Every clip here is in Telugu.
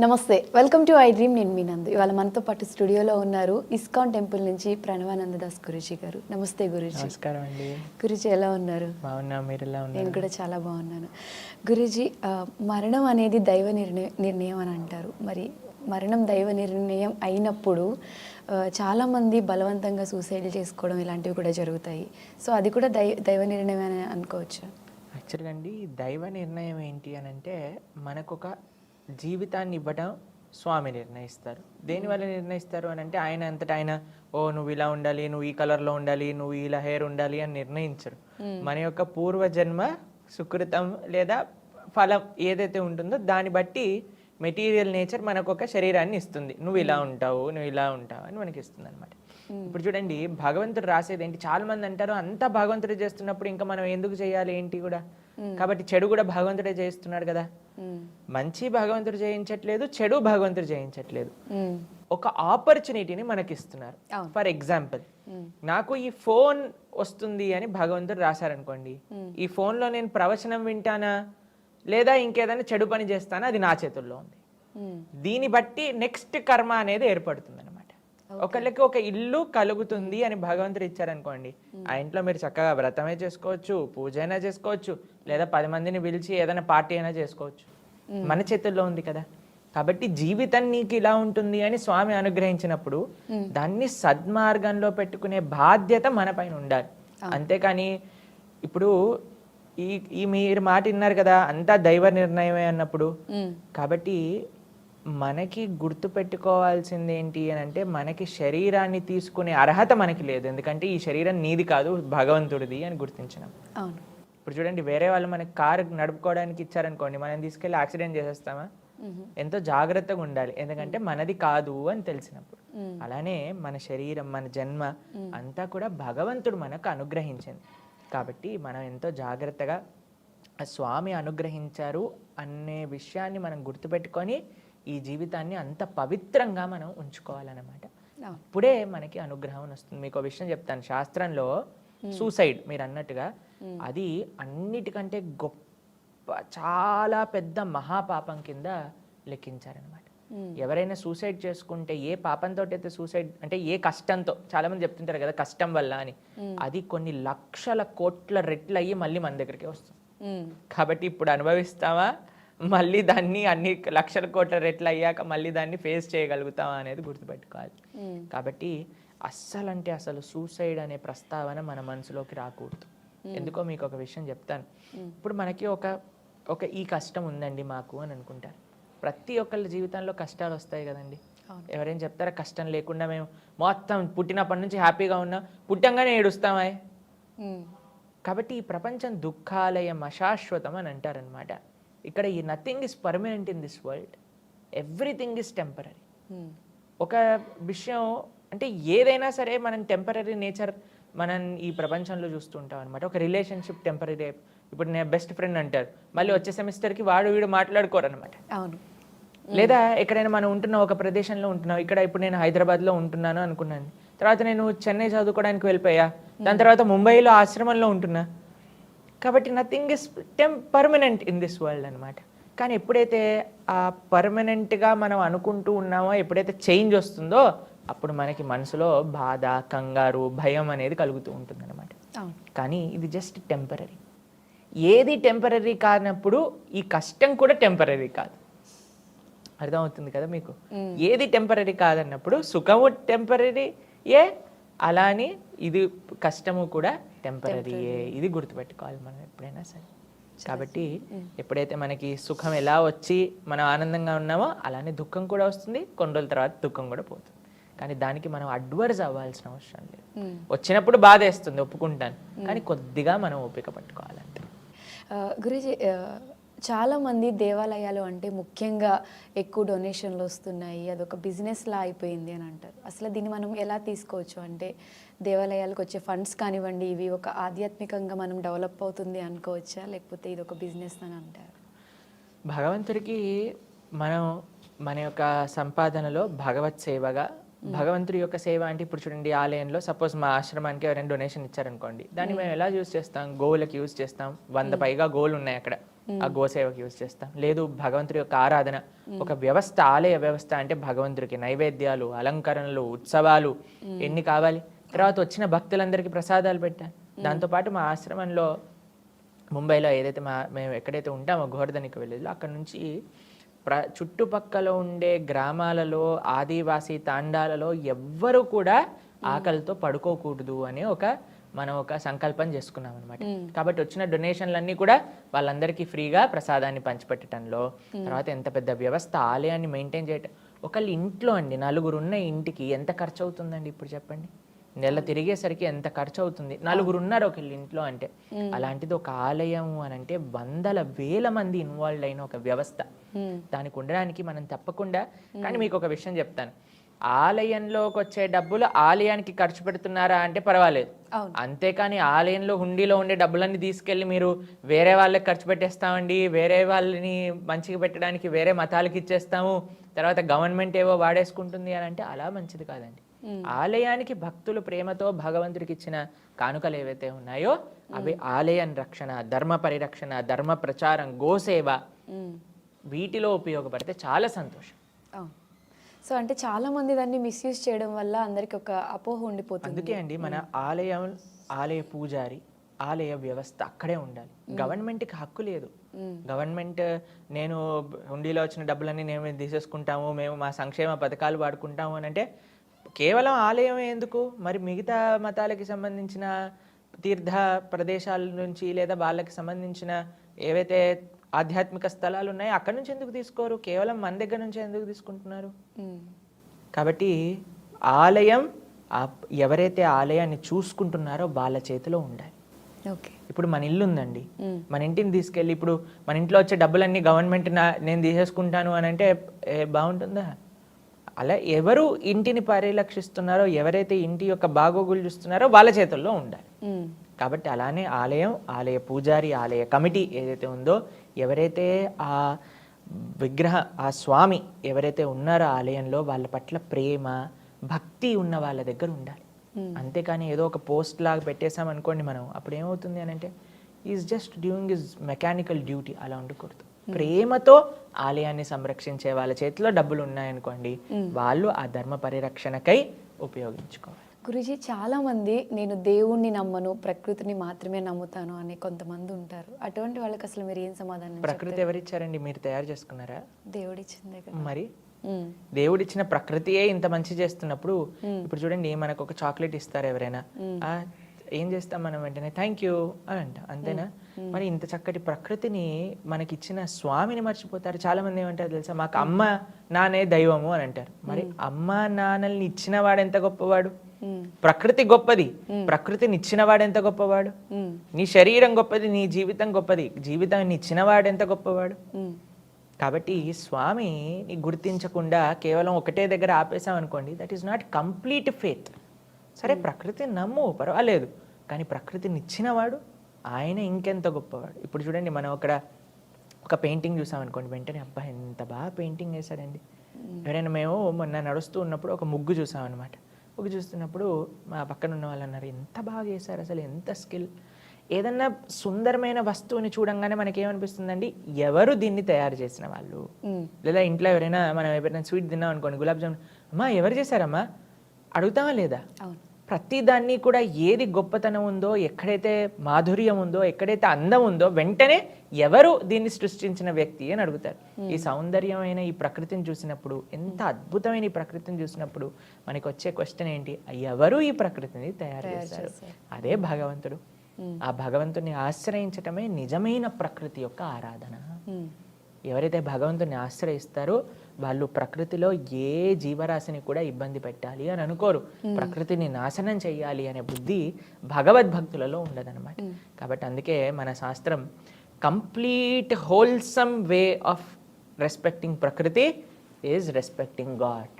నమస్తే, వెల్కమ్ టు ఐ డ్రీమ్. నేను మీ నందు. ఇవాళ మనతో పాటు స్టూడియోలో ఉన్నారు ఇస్కాన్ టెంపుల్ నుంచి ప్రణవానంద దాస్ గురూజీ గారు. నమస్తే గురూజీ. నమస్కారం అండి. గురూజీ ఎలా ఉన్నారు? బాగున్నా, మీరు ఎలా ఉన్నారు? నేను కూడా చాలా బాగున్నాను. గురూజీ, మరణం అనేది దైవ నిర్ణయం అని అంటారు. మరి మరణం దైవ నిర్ణయం అయినప్పుడు చాలామంది బలవంతంగా సూసైడ్ చేసుకోవడం ఇలాంటివి కూడా జరుగుతాయి. సో అది కూడా దైవ నిర్ణయం అని అనుకోవచ్చు. యాక్చువల్గా అండి, దైవ నిర్ణయం ఏంటి అని అంటే మనకొక జీవితాన్ని ఇవ్వడం స్వామి నిర్ణయిస్తారు. దేనివల్ల నిర్ణయిస్తారు అని అంటే ఆయన అంతటా ఆయన నువ్వు ఇలా ఉండాలి, నువ్వు ఈ కలర్లో ఉండాలి, నువ్వు ఇలా హెయిర్ ఉండాలి అని నిర్ణయించరు. మన యొక్క పూర్వజన్మ సుకృతం లేదా ఫలం ఏదైతే ఉంటుందో దాన్ని బట్టి మెటీరియల్ నేచర్ మనకు ఒక శరీరాన్ని ఇస్తుంది. నువ్వు ఇలా ఉంటావు, నువ్వు ఇలా ఉంటావు అని మనకి ఇస్తుంది అనమాట. ఇప్పుడు చూడండి, భగవంతుడు రాసేది ఏంటి? చాలా మంది అంటారు అంతా భగవంతుడే చేస్తున్నప్పుడు ఇంకా మనం ఎందుకు చేయాలి ఏంటి కూడా. కాబట్టి చెడు కూడా భగవంతుడే చేస్తున్నాడు కదా. మంచి భగవంతుడు చేయించట్లేదు, చెడు భగవంతుడు చేయించట్లేదు. ఒక ఆపర్చునిటీని మనకి ఇస్తున్నారు. ఫర్ ఎగ్జాంపుల్, నాకు ఈ ఫోన్ వస్తుంది అని భగవంతుడు రాశారనుకోండి, ఈ ఫోన్లో నేను ప్రవచనం వింటానా లేదా ఇంకేదైనా చెడు పని చేస్తానా అది నా చేతుల్లో ఉంది. దీన్ని బట్టి నెక్స్ట్ కర్మ అనేది ఏర్పడుతుంది అనమాట. ఒకళ్ళకి ఒక ఇల్లు కలుగుతుంది అని భగవంతుడు ఇచ్చారనుకోండి, ఆ ఇంట్లో మీరు చక్కగా వ్రతమే చేసుకోవచ్చు, పూజ అయినా చేసుకోవచ్చు, లేదా 10 మందిని పిలిచి ఏదైనా పార్టీ అయినా చేసుకోవచ్చు. మన చేతుల్లో ఉంది కదా. కాబట్టి జీవితం నీకు ఇలా ఉంటుంది అని స్వామి అనుగ్రహించినప్పుడు దాన్ని సద్మార్గంలో పెట్టుకునే బాధ్యత మన పైన ఉండాలి. అంతేకాని ఇప్పుడు ఈ మీరు మాట విన్నారు కదా, అంతా దైవ నిర్ణయమే అన్నప్పుడు. కాబట్టి మనకి గుర్తు పెట్టుకోవాల్సింది ఏంటి అని అంటే, మనకి శరీరాన్ని తీసుకునే అర్హత మనకి లేదు. ఎందుకంటే ఈ శరీరం నీది కాదు, భగవంతుడిది అని గుర్తించినాం. ఇప్పుడు చూడండి, వేరే వాళ్ళు మనకి కారు నడుపుకోవడానికి ఇచ్చారనుకోండి, మనం తీసుకెళ్ళి యాక్సిడెంట్ చేసేస్తామా? ఎంతో జాగ్రత్తగా ఉండాలి, ఎందుకంటే మనది కాదు అని తెలిసినప్పుడు. అలానే మన శరీరం, మన జన్మ అంతా కూడా భగవంతుడు మనకు అనుగ్రహించింది. కాబట్టి మనం ఎంతో జాగ్రత్తగా స్వామి అనుగ్రహించారు అనే విషయాన్ని మనం గుర్తుపెట్టుకొని ఈ జీవితాన్ని అంత పవిత్రంగా మనం ఉంచుకోవాలన్నమాట. ఇప్పుడే మనకి అనుగ్రహం వస్తుంది. మీకు ఒక విషయం చెప్తాను. శాస్త్రంలో సూసైడ్ మీరు అన్నట్టుగా అది అన్నిటికంటే గొప్ప, చాలా పెద్ద మహాపాపం కింద లెక్కించారనమాట. ఎవరైనా సూసైడ్ చేసుకుంటే, ఏ పాపంతో అయితే సూసైడ్ అంటే ఏ కష్టంతో, చాలా మంది చెప్తుంటారు కదా కష్టం వల్ల అని, అది కొన్ని లక్షల కోట్ల రెట్లు అయ్యి మళ్ళీ మన దగ్గరికి వస్తుంది. కాబట్టి ఇప్పుడు అనుభవిస్తావా, మళ్ళీ దాన్ని అన్ని లక్షల కోట్ల రెట్లు అయ్యాక మళ్ళీ దాన్ని ఫేస్ చేయగలుగుతావా అనేది గుర్తుపెట్టుకోవాలి. కాబట్టి అస్సలు సూసైడ్ అనే ప్రస్తావన మన మనసులోకి రాకూడదు. ఎందుకో మీకు ఒక విషయం చెప్తాను. ఇప్పుడు మనకి ఒక ఈ కష్టం ఉందండి మాకు అని అనుకుంటారు. ప్రతి ఒక్కళ్ళ జీవితంలో కష్టాలు వస్తాయి కదండి. ఎవరైనా చెప్తారా కష్టం లేకుండా మేము మొత్తం పుట్టినప్పటి నుంచి హ్యాపీగా ఉన్నాం, పుట్టంగానే ఏడుస్తామా? కాబట్టి ఈ ప్రపంచం దుఃఖాలయం, అశాశ్వతం అని అంటారనమాట. ఇక్కడ ఈ nothing is permanent in this world, everything is temporary. ఒక విషయం అంటే ఏదైనా సరే మనం టెంపరీ నేచర్ మనం ఈ ప్రపంచంలో చూస్తుంటాం అనమాట. ఒక రిలేషన్షిప్ టెంపరీ. ఇప్పుడు నేను బెస్ట్ ఫ్రెండ్ అంటారు, మళ్ళీ వచ్చే సెమిస్టర్కి వాడు వీడు మాట్లాడుకోరు అనమాట. లేదా ఎక్కడైనా మనం ఉంటున్న ఒక ప్రదేశంలో ఉంటున్నాం, ఇక్కడ ఇప్పుడు నేను హైదరాబాద్లో ఉంటున్నాను అనుకున్నాను, తర్వాత నేను చెన్నై చదువుకోవడానికి వెళ్ళిపోయా, దాని తర్వాత ముంబైలో ఆశ్రమంలో ఉంటున్నా. కాబట్టి nothing is permanent in this world అనమాట. కానీ ఎప్పుడైతే ఆ పర్మనెంట్గా మనం అనుకుంటూ ఉన్నామో, ఎప్పుడైతే చేంజ్ వస్తుందో అప్పుడు మనకి మనసులో బాధ, కంగారు, భయం అనేది కలుగుతూ ఉంటుంది అనమాట. కానీ ఇది జస్ట్ టెంపరీ. ఏది టెంపరీ కానప్పుడు ఈ కష్టం కూడా టెంపరీ కాదు. అర్థమవుతుంది కదా మీకు? ఏది టెంపరీ కాదన్నప్పుడు సుఖము టెంపరీయే, అలానే ఇది కష్టము కూడా టెంపరీయే. ఇది గుర్తుపెట్టుకోవాలి మనం ఎప్పుడైనా సరే. కాబట్టి ఎప్పుడైతే మనకి సుఖం ఎలా వచ్చి మనం ఆనందంగా ఉన్నామో అలానే దుఃఖం కూడా వస్తుంది, కొన్ని రోజుల తర్వాత దుఃఖం కూడా పోతుంది. కానీ దానికి మనం అడ్వర్స్ అవ్వాల్సిన అవసరం లేదు. వచ్చినప్పుడు బాధ వేస్తుంది, ఒప్పుకుంటాను, కానీ కొద్దిగా మనం ఓపిక పట్టుకోవాలంటే. గురూజీ, చాలామంది దేవాలయాలు అంటే ముఖ్యంగా ఎక్కువ డొనేషన్లు వస్తున్నాయి, అదొక బిజినెస్లా అయిపోయింది అని అంటారు. అసలు దీన్ని మనం ఎలా తీసుకోవచ్చు? అంటే దేవాలయాలకు వచ్చే ఫండ్స్ కానివ్వండి, ఇవి ఒక ఆధ్యాత్మికంగా మనం డెవలప్ అవుతుంది అనుకోవచ్చా, లేకపోతే ఇది ఒక బిజినెస్ అని అంటారు? భగవంతుడికి మనం మన యొక్క సంపాదనలో భగవత్ సేవగా, భగవంతుడి యొక్క సేవ అంటే ఇప్పుడు చూడండి, ఆలయంలో సపోజ్ మా ఆశ్రమానికి ఎవరైనా డొనేషన్ ఇచ్చారనుకోండి, దాన్ని మేము ఎలా యూజ్ చేస్తాం? గోవులకి యూజ్ చేస్తాం. 100 పైగా గోవులు ఉన్నాయి అక్కడ. ఆ గోసేవకి యూజ్ చేస్తాం. లేదు భగవంతుడి యొక్క ఆరాధన, ఒక వ్యవస్థ, ఆలయ వ్యవస్థ అంటే భగవంతుడికి నైవేద్యాలు, అలంకరణలు, ఉత్సవాలు ఎన్ని కావాలి. తర్వాత వచ్చిన భక్తులందరికీ ప్రసాదాలు పెట్టాలి. దాంతోపాటు మా ఆశ్రమంలో ముంబైలో ఏదైతే మేము ఎక్కడైతే ఉంటామో గోవర్ధనికి విలేజ్లో, అక్కడ నుంచి చుట్టుపక్కల ఉండే గ్రామాలలో ఆదివాసీ తాండాలలో ఎవ్వరూ కూడా ఆకలితో పడుకోకూడదు అనే మనం ఒక సంకల్పం చేసుకున్నాం అనమాట. కాబట్టి వచ్చిన డొనేషన్లన్నీ కూడా వాళ్ళందరికీ ఫ్రీగా ప్రసాదాన్ని పంచిపెట్టడంలో, తర్వాత ఎంత పెద్ద వ్యవస్థ, ఆలయాన్ని మెయింటైన్ చేయటం. ఒకళ్ళు ఇంట్లో అండి 4 ఉన్న ఇంటికి ఎంత ఖర్చు అవుతుందండి ఇప్పుడు చెప్పండి. నెల తిరిగేసరికి ఎంత ఖర్చు అవుతుంది. 4 ఉన్నారు ఒకళ్ళు ఇంట్లో అంటే. అలాంటిది ఒక ఆలయం అని అంటే వందల వేల మంది ఇన్వాల్వ్ అయిన ఒక వ్యవస్థ. దానికి ఉండడానికి మనం తప్పకుండా, కానీ మీకు ఒక విషయం చెప్తాను, ఆలయంలోకి వచ్చే డబ్బులు ఆలయానికి ఖర్చు పెడుతున్నారా అంటే పర్వాలేదు. అంతేకాని ఆలయంలో హుండీలో ఉండే డబ్బులన్నీ తీసుకెళ్ళి మీరు వేరే వాళ్ళకి ఖర్చు పెట్టేస్తామండి, వేరే వాళ్ళని మంచిగా పెట్టడానికి వేరే మతాలకి ఇచ్చేస్తాము, తర్వాత గవర్నమెంట్ ఏవో వాడేసుకుంటుంది అని అంటే అలా మంచిది కాదండి. ఆలయానికి భక్తులు ప్రేమతో భగవంతుడికి ఇచ్చిన కానుకలు ఏవైతే ఉన్నాయో అవి ఆలయ రక్షణ, ధర్మ పరిరక్షణ, ధర్మ ప్రచారం, గోసేవ, వీటిలో ఉపయోగపడితే చాలా సంతోషం. సో అంటే చాలా మంది దాన్ని మిస్యూజ్ చేయడం వల్ల అందరికి ఒక అపోహ ఉండిపోతుంది. అందుకే అండి మన ఆలయ పూజారి, ఆలయ వ్యవస్థ అక్కడే ఉండాలి. గవర్నమెంట్కి హక్కు లేదు. గవర్నమెంట్ నేను హుండీలో వచ్చిన డబ్బులన్నీ మేము తీసేసుకుంటాము, మేము మా సంక్షేమ పథకాలు వాడుకుంటాము అని అంటే కేవలం ఆలయం ఎందుకు, మరి మిగతా మతాలకి సంబంధించిన తీర్థ ప్రదేశాల నుంచి లేదా వాళ్ళకి సంబంధించిన ఏవైతే ఆధ్యాత్మిక స్థలాలు ఉన్నాయో అక్కడి నుంచి ఎందుకు తీసుకోరు, కేవలం మన దగ్గర నుంచి ఎందుకు తీసుకుంటున్నారు? కాబట్టి ఆలయం, ఎవరైతే ఆలయాన్ని చూసుకుంటున్నారో వాళ్ళ చేతిలో ఉండాలి. ఇప్పుడు మన ఇల్లు ఉందండి, మన ఇంటిని తీసుకెళ్ళి ఇప్పుడు మన ఇంట్లో వచ్చే డబ్బులన్నీ గవర్నమెంట్ నేను తీసేసుకుంటాను అని అంటే బాగుంటుందా? అలా ఎవరు ఇంటిని పరిరక్షిస్తున్నారో, ఎవరైతే ఇంటి యొక్క బాగోగులు చూస్తున్నారో వాళ్ళ చేతుల్లో ఉండాలి. కాబట్టి అలానే ఆలయం, ఆలయ పూజారి, ఆలయ కమిటీ ఏదైతే ఉందో, ఎవరైతే ఆ ఆ స్వామి ఎవరైతే ఉన్నారో ఆలయంలో వాళ్ళ పట్ల ప్రేమ, భక్తి ఉన్న వాళ్ళ దగ్గర ఉండాలి. అంతేకాని ఏదో ఒక పోస్ట్ లాగా పెట్టేసాం అనుకోండి మనం, అప్పుడు ఏమవుతుంది అని అంటే is just doing is mechanical duty. అలా ఉండకూడదు. ప్రేమతో ఆలయాన్ని సంరక్షించే వాళ్ళ చేతిలో డబ్బులు ఉన్నాయనుకోండి, వాళ్ళు ఆ ధర్మ పరిరక్షణకై ఉపయోగించుకోవాలి. గురుజీ, చాలా మంది నేను దేవుణ్ణి నమ్మను, ప్రకృతిని మాత్రమే నమ్ముతాను అని కొంతమంది ఉంటారు. అటువంటి వాళ్ళకి అసలు మీరు ఏం సమాధానం? ప్రకృతి ఎవరిచ్చారండి? మీరు తయారు చేసుకున్నారా? దేవుడిచ్చిందే కదా. మరి దేవుడిచ్చిన ప్రకృతియే ఇంత మంచి చేస్తున్నప్పుడు, ఇప్పుడు చూడండి మనకు ఒక చాక్లెట్ ఇస్తారు ఎవరైనా, ఏం చేస్తాం మనం? వెంటనే థ్యాంక్ యూ అని అంట, అంతేనా? మరి ఇంత చక్కటి ప్రకృతిని మనకిచ్చిన స్వామిని మర్చిపోతారు. చాలా మంది ఏమంటారు తెలుసా, మాకు అమ్మ నాన్నే దైవము అని అంటారు. మరి అమ్మ నాన్నల్ని ఇచ్చిన వాడు ఎంత గొప్పవాడు? ప్రకృతి గొప్పది, ప్రకృతిని ఇచ్చిన వాడు ఎంత గొప్పవాడు? నీ శరీరం గొప్పది, నీ జీవితం గొప్పది, జీవితాన్ని ఇచ్చిన వాడు ఎంత గొప్పవాడు? కాబట్టి స్వామిని గుర్తించకుండా కేవలం ఒకటే దగ్గర ఆపేసాం అనుకోండి, that is not complete faith. సరే, ప్రకృతిని నమ్ము, పర్వాలేదు, కానీ ప్రకృతిని ఇచ్చినవాడు ఆయన ఇంకెంత గొప్పవాడు. ఇప్పుడు చూడండి, మనం ఒక పెయింటింగ్ చూసామనుకోండి, వెంటనే అబ్బా ఎంత బాగా పెయింటింగ్ వేశాడండి. ఎవరైనా మేము మొన్న నడుస్తూ ఉన్నప్పుడు ఒక ముగ్గు చూసామన్నమాట. ముగ్గు చూస్తున్నప్పుడు మా పక్కన ఉన్న వాళ్ళు అన్నారు, ఎంత బాగా వేశారు, అసలు ఎంత స్కిల్. ఏదన్నా సుందరమైన వస్తువుని చూడంగానే మనకేమనిపిస్తుందండి, ఎవరు దీన్ని తయారు చేసిన వాళ్ళు. లేదా ఇంట్లో ఎవరైనా మనం ఎవరైనా స్వీట్ తిన్నాం అనుకోండి, గులాబ్ జామున్, అమ్మా ఎవరు చేశారమ్మా అడుగుతామా లేదా? ప్రతి దాన్ని కూడా ఏది గొప్పతనం ఉందో, ఎక్కడైతే మాధుర్యం ఉందో, ఎక్కడైతే అందం ఉందో, వెంటనే ఎవరు దీన్ని సృష్టించిన వ్యక్తి అని అడుగుతారు. ఈ సౌందర్యమైన ఈ ప్రకృతిని చూసినప్పుడు, ఎంత అద్భుతమైన ఈ ప్రకృతిని చూసినప్పుడు మనకి వచ్చే క్వశ్చన్ ఏంటి? ఎవరు ఈ ప్రకృతిని తయారు చేస్తారు? అదే భగవంతుడు. ఆ భగవంతుని ఆశ్రయించటమే నిజమైన ప్రకృతి యొక్క ఆరాధన. ఎవరైతే భగవంతుని ఆశ్రయిస్తారో వాళ్ళు ప్రకృతిలో ఏ జీవరాశిని కూడా ఇబ్బంది పెట్టాలి అని అనుకోరు. ప్రకృతిని నాశనం చెయ్యాలి అనే బుద్ధి భగవద్భక్తులలో ఉండదన్నమాట. కాబట్టి అందుకే మన శాస్త్రం complete wholesome way of respecting ప్రకృతి ఈజ్ రెస్పెక్టింగ్ గాడ్.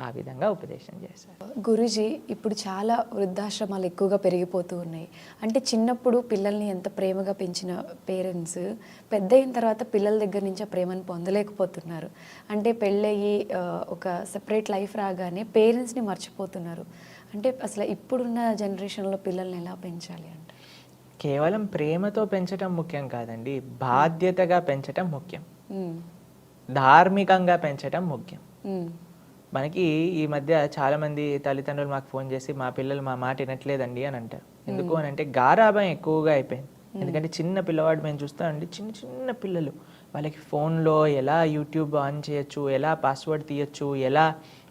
ఆ విధంగా ఉపదేశం చేశారు. గురూజీ, ఇప్పుడు చాలా వృద్ధాశ్రమాలు ఎక్కువగా పెరిగిపోతూ ఉన్నాయి. అంటే చిన్నప్పుడు పిల్లల్ని ఎంత ప్రేమగా పెంచిన పేరెంట్స్ పెద్ద అయిన తర్వాత పిల్లల దగ్గర నుంచి ఆ ప్రేమను పొందలేకపోతున్నారు. అంటే పెళ్ళయి ఒక సెపరేట్ లైఫ్ రాగానే పేరెంట్స్ని మర్చిపోతున్నారు. అంటే అసలు ఇప్పుడున్న జనరేషన్లో పిల్లల్ని ఎలా పెంచాలి అంటే? కేవలం ప్రేమతో పెంచటం ముఖ్యం కాదండి, బాధ్యతగా పెంచటం ముఖ్యం, మ్మ్. ధార్మికంగా పెంచటం ముఖ్యం. మ్మ్. మనకి ఈ మధ్య చాలామంది తల్లిదండ్రులు మాకు ఫోన్ చేసి మా పిల్లలు మా మాట వినట్లేదండి అని అంటారు. ఎందుకు అని అంటే గారాబం ఎక్కువగా అయిపోయింది. ఎందుకంటే చిన్న పిల్లవాడు మేము చూస్తామండి, చిన్న చిన్న పిల్లలు వాళ్ళకి ఫోన్లో ఎలా యూట్యూబ్ ఆన్ చేయొచ్చు, ఎలా పాస్వర్డ్ తీయొచ్చు, ఎలా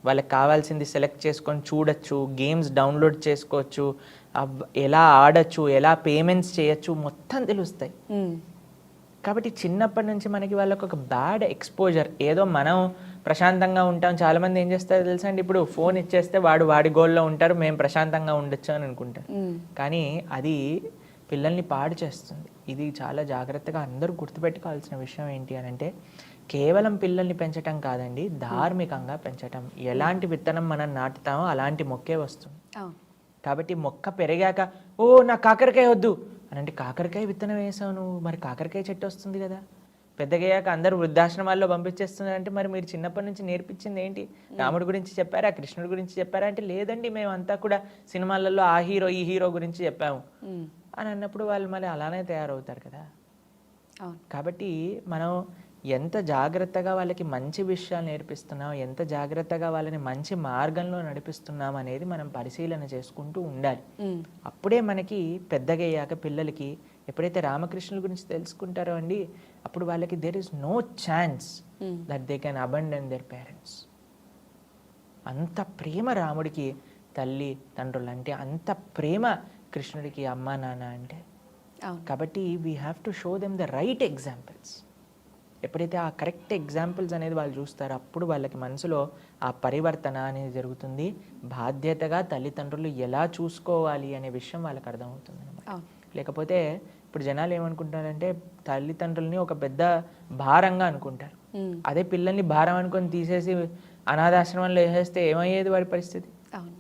వాళ్ళకి కావాల్సింది సెలెక్ట్ చేసుకొని చూడొచ్చు, గేమ్స్ డౌన్లోడ్ చేసుకోవచ్చు, ఎలా ఆడచ్చు, ఎలా పేమెంట్స్ చేయొచ్చు, మొత్తం తెలుస్తాయి. మ్మ్. కాబట్టి చిన్నప్పటి నుంచి మనకి వాళ్ళకి ఒక బ్యాడ్ ఎక్స్పోజర్. ఏదో మనం ప్రశాంతంగా ఉంటాం, చాలామంది ఏం చేస్తారో తెలుసా అండి, ఇప్పుడు ఫోన్ ఇచ్చేస్తే వాడి గోల్లో ఉంటారు, మేము ప్రశాంతంగా ఉండొచ్చు అని అనుకుంటారు. మ్మ్. కానీ అది పిల్లల్ని పాడు చేస్తుంది. ఇది చాలా జాగ్రత్తగా అందరూ గుర్తుపెట్టుకోవాల్సిన విషయం ఏంటి అని అంటే, కేవలం పిల్లల్ని పెంచటం కాదండి, ధార్మికంగా పెంచటం. ఎలాంటి విత్తనం మనం నాటుతామో అలాంటి మొక్కే వస్తుంది. అవును. కాబట్టి మొక్క పెరిగాక ఓ నా కాకరకాయ వద్దు అని అంటే, కాకరకాయ విత్తనం వేసావు నువ్వు, మరి కాకరకాయ చెట్టు వస్తుంది కదా. పెద్దగయ్యాక అందరూ వృద్ధాశ్రమాల్లో పంపించేస్తున్నారంటే మరి మీరు చిన్నప్పటి నుంచి నేర్పించింది ఏంటి? రాముడి గురించి చెప్పారా, కృష్ణుడి గురించి చెప్పారా అంటే లేదండి, మేము అంతా కూడా సినిమాలలో ఆ హీరో ఈ హీరో గురించి చెప్పాము మ్మ్. అని అన్నప్పుడు వాళ్ళు మళ్ళీ అలానే తయారవుతారు కదా. అవును. కాబట్టి మనం ఎంత జాగ్రత్తగా వాళ్ళకి మంచి విషయాలు నేర్పిస్తున్నాం, ఎంత జాగ్రత్తగా వాళ్ళని మంచి మార్గంలో నడిపిస్తున్నాం అనేది మనం పరిశీలన చేసుకుంటూ ఉండాలి. మ్మ్. అప్పుడే మనకి పెద్దగయ్యాక పిల్లలకి ఎప్పుడైతే రామకృష్ణుల గురించి తెలుసుకుంటారో అండి, అప్పుడు వాళ్ళకి there is no chance that they can abandon their parents. అంత ప్రేమ రాముడికి తల్లి తండ్రులు అంటే, అంత ప్రేమ కృష్ణుడికి అమ్మా నాన్న అంటే. అవును. కాబట్టి we have to show them the right examples. ఎప్పుడైతే ఆ కరెక్ట్ ఎగ్జాంపుల్స్ అనేది వాళ్ళు చూస్తారో అప్పుడు వాళ్ళకి మనసులో ఆ పరివర్తన అనేది జరుగుతుంది. బాధ్యతగా తల్లిదండ్రులు ఎలా చూసుకోవాలి అనే విషయం వాళ్ళకి అర్థమవుతుంది అనమాట. అవును. లేకపోతే ఇప్పుడు జనాలు ఏమనుకుంటారంటే తల్లిదండ్రుల్ని ఒక పెద్ద భారంగా అనుకుంటారు. మ్మ్. అదే పిల్లల్ని భారం అనుకొని తీసేసి అనాథాశ్రమంలో వేసేస్తే ఏమయ్యేది వాడి పరిస్థితి? అవును.